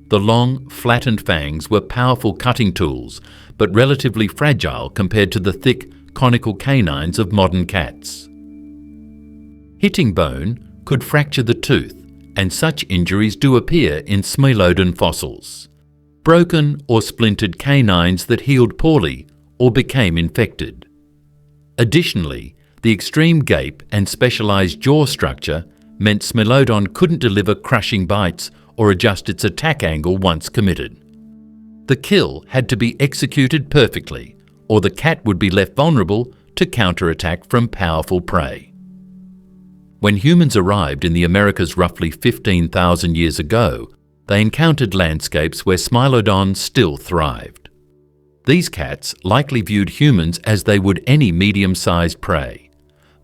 The long, flattened fangs were powerful cutting tools, but relatively fragile compared to the thick, conical canines of modern cats. Hitting bone could fracture the tooth, and such injuries do appear in Smilodon fossils. Broken or splintered canines that healed poorly or became infected. Additionally, the extreme gape and specialized jaw structure meant Smilodon couldn't deliver crushing bites or adjust its attack angle once committed. The kill had to be executed perfectly, or the cat would be left vulnerable to counterattack from powerful prey. When humans arrived in the Americas roughly 15,000 years ago, they encountered landscapes where Smilodon still thrived. These cats likely viewed humans as they would any medium-sized prey,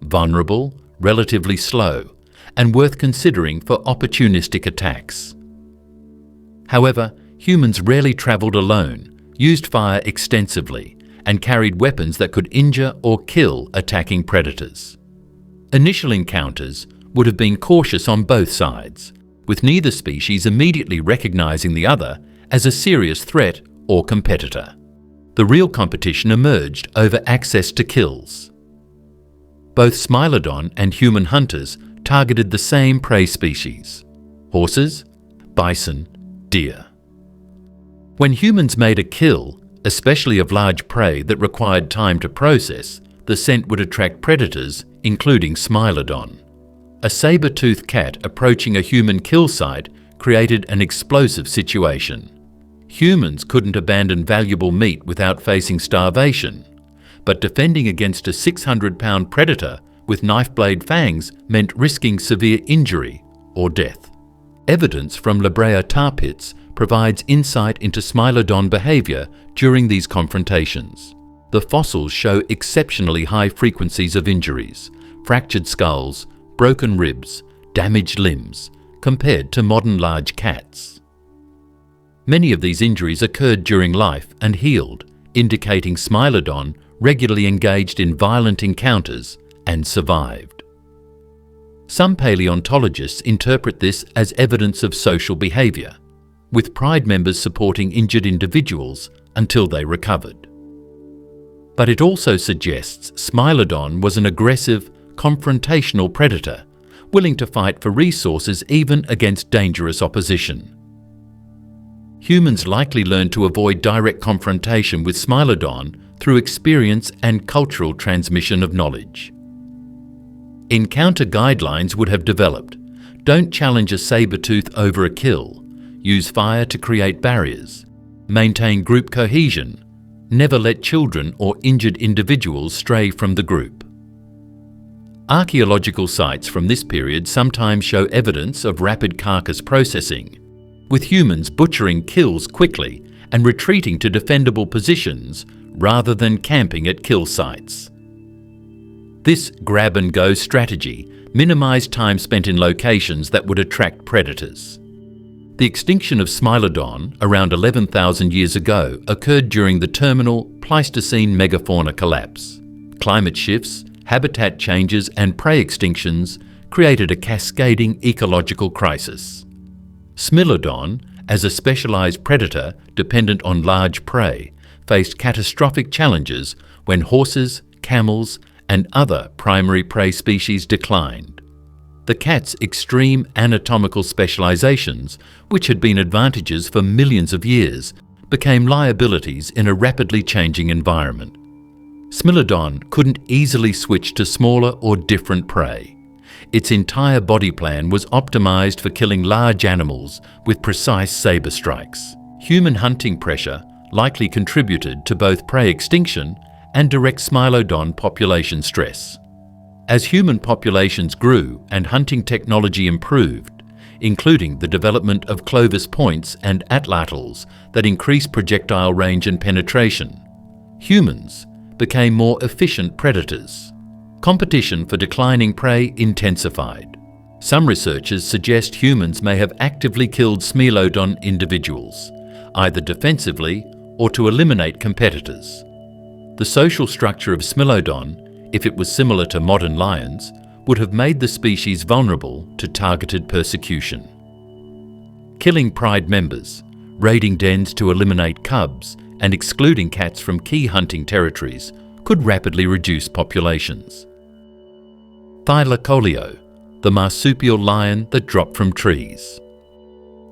vulnerable, relatively slow, and worth considering for opportunistic attacks. However, humans rarely traveled alone, used fire extensively, and carried weapons that could injure or kill attacking predators. Initial encounters would have been cautious on both sides, with neither species immediately recognizing the other as a serious threat or competitor. The real competition emerged over access to kills. Both Smilodon and human hunters targeted the same prey species: horses, bison, deer. When humans made a kill, especially of large prey that required time to process, the scent would attract predators, including Smilodon. A saber-toothed cat approaching a human kill site created an explosive situation. Humans couldn't abandon valuable meat without facing starvation, but defending against a 600-pound predator with knife-blade fangs meant risking severe injury or death. Evidence from La Brea tar pits provides insight into Smilodon behavior during these confrontations. The fossils show exceptionally high frequencies of injuries, fractured skulls, broken ribs, damaged limbs, compared to modern large cats. Many of these injuries occurred during life and healed, indicating Smilodon regularly engaged in violent encounters and survived. Some paleontologists interpret this as evidence of social behavior, with pride members supporting injured individuals until they recovered. But it also suggests Smilodon was an aggressive, confrontational predator, willing to fight for resources even against dangerous opposition. Humans likely learned to avoid direct confrontation with Smilodon through experience and cultural transmission of knowledge. Encounter guidelines would have developed. Don't challenge a saber-tooth over a kill. Use fire to create barriers. Maintain group cohesion. Never let children or injured individuals stray from the group. Archaeological sites from this period sometimes show evidence of rapid carcass processing, with humans butchering kills quickly and retreating to defendable positions rather than camping at kill sites. This grab-and-go strategy minimized time spent in locations that would attract predators. The extinction of Smilodon around 11,000 years ago occurred during the terminal Pleistocene megafauna collapse. Climate shifts, habitat changes and prey extinctions created a cascading ecological crisis. Smilodon, as a specialized predator dependent on large prey, faced catastrophic challenges when horses, camels, and other primary prey species declined. The cat's extreme anatomical specializations, which had been advantages for millions of years, became liabilities in a rapidly changing environment. Smilodon couldn't easily switch to smaller or different prey. Its entire body plan was optimized for killing large animals with precise saber strikes. Human hunting pressure likely contributed to both prey extinction and direct Smilodon population stress. As human populations grew and hunting technology improved, including the development of Clovis points and atlatls that increased projectile range and penetration, humans became more efficient predators. Competition for declining prey intensified. Some researchers suggest humans may have actively killed Smilodon individuals, either defensively or to eliminate competitors. The social structure of Smilodon, if it was similar to modern lions, would have made the species vulnerable to targeted persecution. Killing pride members, raiding dens to eliminate cubs, and excluding cats from key hunting territories could rapidly reduce populations. Thylacoleo, the marsupial lion that dropped from trees.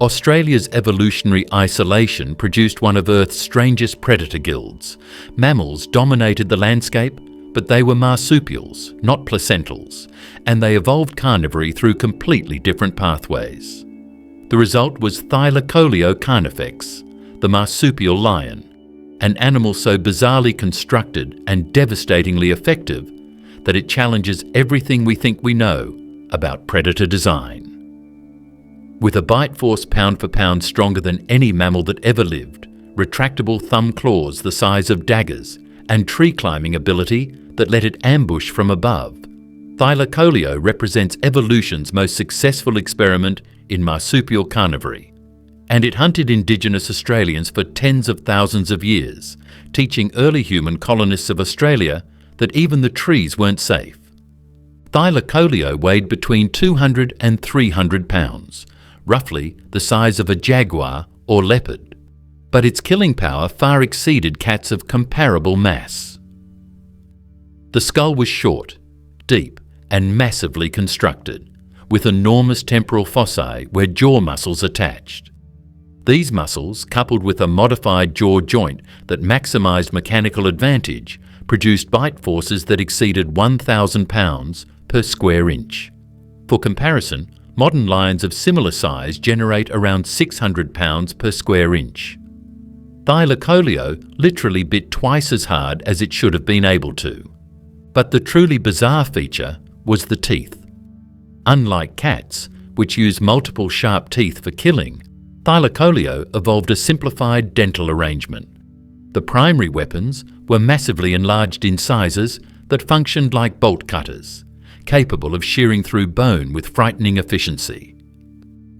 Australia's evolutionary isolation produced one of Earth's strangest predator guilds. Mammals dominated the landscape, but they were marsupials, not placentals, and they evolved carnivory through completely different pathways. The result was Thylacoleo carnifex, the marsupial lion, an animal so bizarrely constructed and devastatingly effective that it challenges everything we think we know about predator design. With a bite force pound for pound stronger than any mammal that ever lived, retractable thumb claws the size of daggers, and tree climbing ability that let it ambush from above, Thylacoleo represents evolution's most successful experiment in marsupial carnivory. And it hunted indigenous Australians for tens of thousands of years, teaching early human colonists of Australia that even the trees weren't safe. Thylacoleo weighed between 200 and 300 pounds, roughly the size of a jaguar or leopard. but its killing power far exceeded cats of comparable mass. The skull was short, deep, and massively constructed, with enormous temporal fossae where jaw muscles attached. These muscles, coupled with a modified jaw joint that maximised mechanical advantage, produced bite forces that exceeded 1,000 pounds per square inch. For comparison, modern lions of similar size generate around 600 pounds per square inch. Thylacoleo literally bit twice as hard as it should have been able to. But the truly bizarre feature was the teeth. Unlike cats, which use multiple sharp teeth for killing, Thylacoleo evolved a simplified dental arrangement. The primary weapons were massively enlarged incisors that functioned like bolt cutters, capable of shearing through bone with frightening efficiency.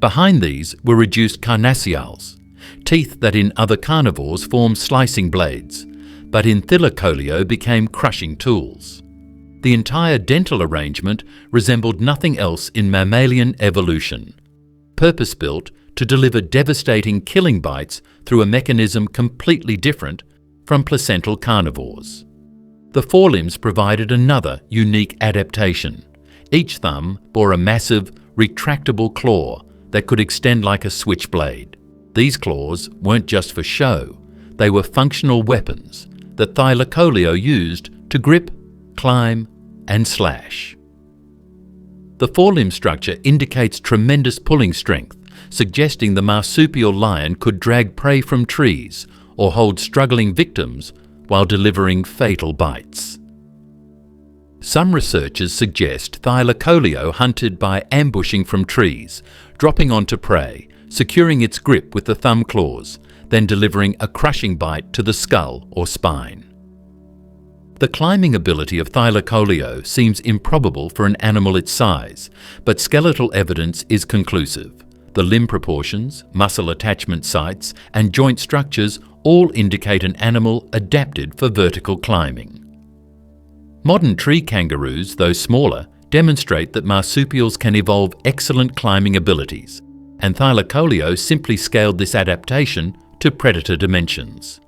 Behind these were reduced carnassials, teeth that in other carnivores form slicing blades, but in Thylacoleo became crushing tools. The entire dental arrangement resembled nothing else in mammalian evolution, purpose-built to deliver devastating killing bites through a mechanism completely different from placental carnivores. The forelimbs provided another unique adaptation. Each thumb bore a massive, retractable claw that could extend like a switchblade. These claws weren't just for show, they were functional weapons that Thylacoleo used to grip, climb, and slash. The forelimb structure indicates tremendous pulling strength, suggesting the marsupial lion could drag prey from trees or hold struggling victims while delivering fatal bites. Some researchers suggest Thylacoleo hunted by ambushing from trees, dropping onto prey, securing its grip with the thumb claws, then delivering a crushing bite to the skull or spine. The climbing ability of Thylacoleo seems improbable for an animal its size, but skeletal evidence is conclusive. The limb proportions, muscle attachment sites, and joint structures all indicate an animal adapted for vertical climbing. Modern tree kangaroos, though smaller, demonstrate that marsupials can evolve excellent climbing abilities, and Thylacoleo simply scaled this adaptation to predator dimensions.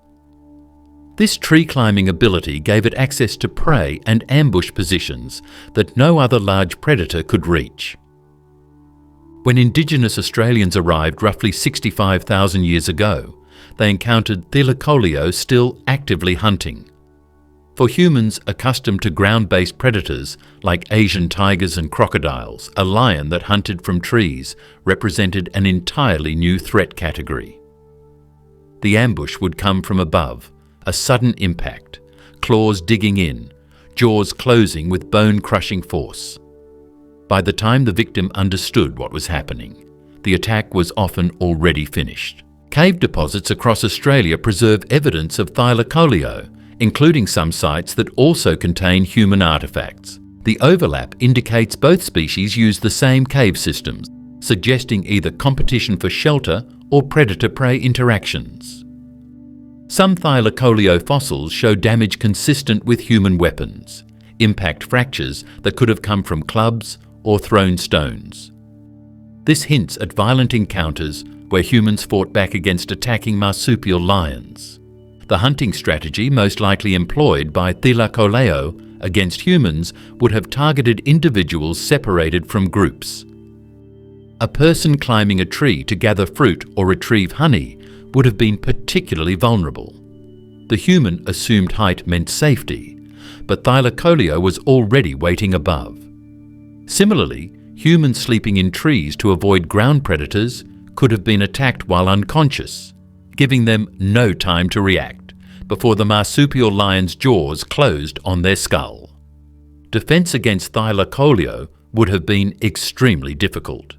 This tree climbing ability gave it access to prey and ambush positions that no other large predator could reach. When indigenous Australians arrived roughly 65,000 years ago, they encountered Thylacoleo still actively hunting. For humans accustomed to ground-based predators like Asian tigers and crocodiles, a lion that hunted from trees represented an entirely new threat category. The ambush would come from above, a sudden impact, claws digging in, jaws closing with bone-crushing force. By the time the victim understood what was happening, the attack was often already finished. Cave deposits across Australia preserve evidence of Thylacoleo, including some sites that also contain human artefacts. The overlap indicates both species use the same cave systems, suggesting either competition for shelter or predator-prey interactions. Some Thylacoleo fossils show damage consistent with human weapons, impact fractures that could have come from clubs or thrown stones. This hints at violent encounters where humans fought back against attacking marsupial lions. The hunting strategy most likely employed by Thylacoleo against humans would have targeted individuals separated from groups. A person climbing a tree to gather fruit or retrieve honey would have been particularly vulnerable. The human assumed height meant safety, but Thylacoleo was already waiting above. Similarly, humans sleeping in trees to avoid ground predators could have been attacked while unconscious, giving them no time to react before the marsupial lion's jaws closed on their skull. Defense against Thylacoleo would have been extremely difficult.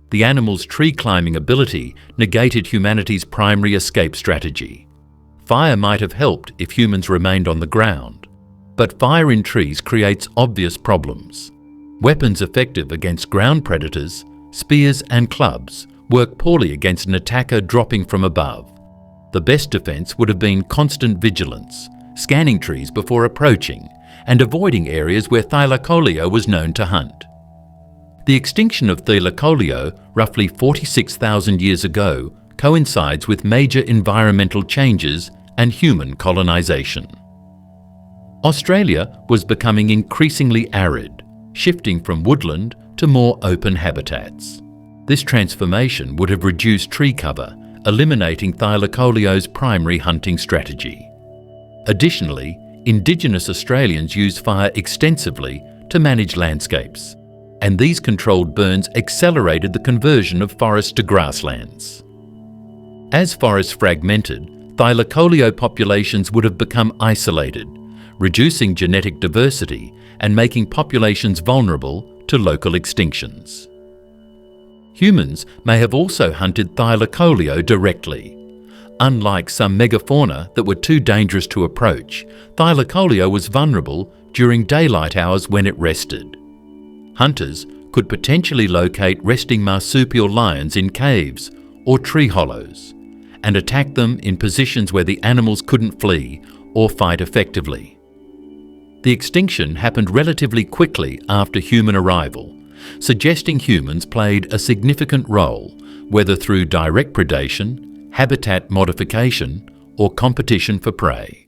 The animal's tree-climbing ability negated humanity's primary escape strategy. Fire might have helped if humans remained on the ground, but fire in trees creates obvious problems. Weapons effective against ground predators, spears and clubs, work poorly against an attacker dropping from above. The best defense would have been constant vigilance, scanning trees before approaching, and avoiding areas where Thylacoleo was known to hunt. The extinction of Thylacoleo roughly 46,000 years ago coincides with major environmental changes and human colonization. Australia was becoming increasingly arid, shifting from woodland to more open habitats. This transformation would have reduced tree cover, eliminating Thylacoleo's primary hunting strategy. Additionally, Indigenous Australians use fire extensively to manage landscapes, and these controlled burns accelerated the conversion of forests to grasslands. As forests fragmented, Thylacoleo populations would have become isolated, reducing genetic diversity and making populations vulnerable to local extinctions. Humans may have also hunted Thylacoleo directly. Unlike some megafauna that were too dangerous to approach, Thylacoleo was vulnerable during daylight hours when it rested. Hunters could potentially locate resting marsupial lions in caves or tree hollows and attack them in positions where the animals couldn't flee or fight effectively. The extinction happened relatively quickly after human arrival, suggesting humans played a significant role, whether through direct predation, habitat modification, or competition for prey.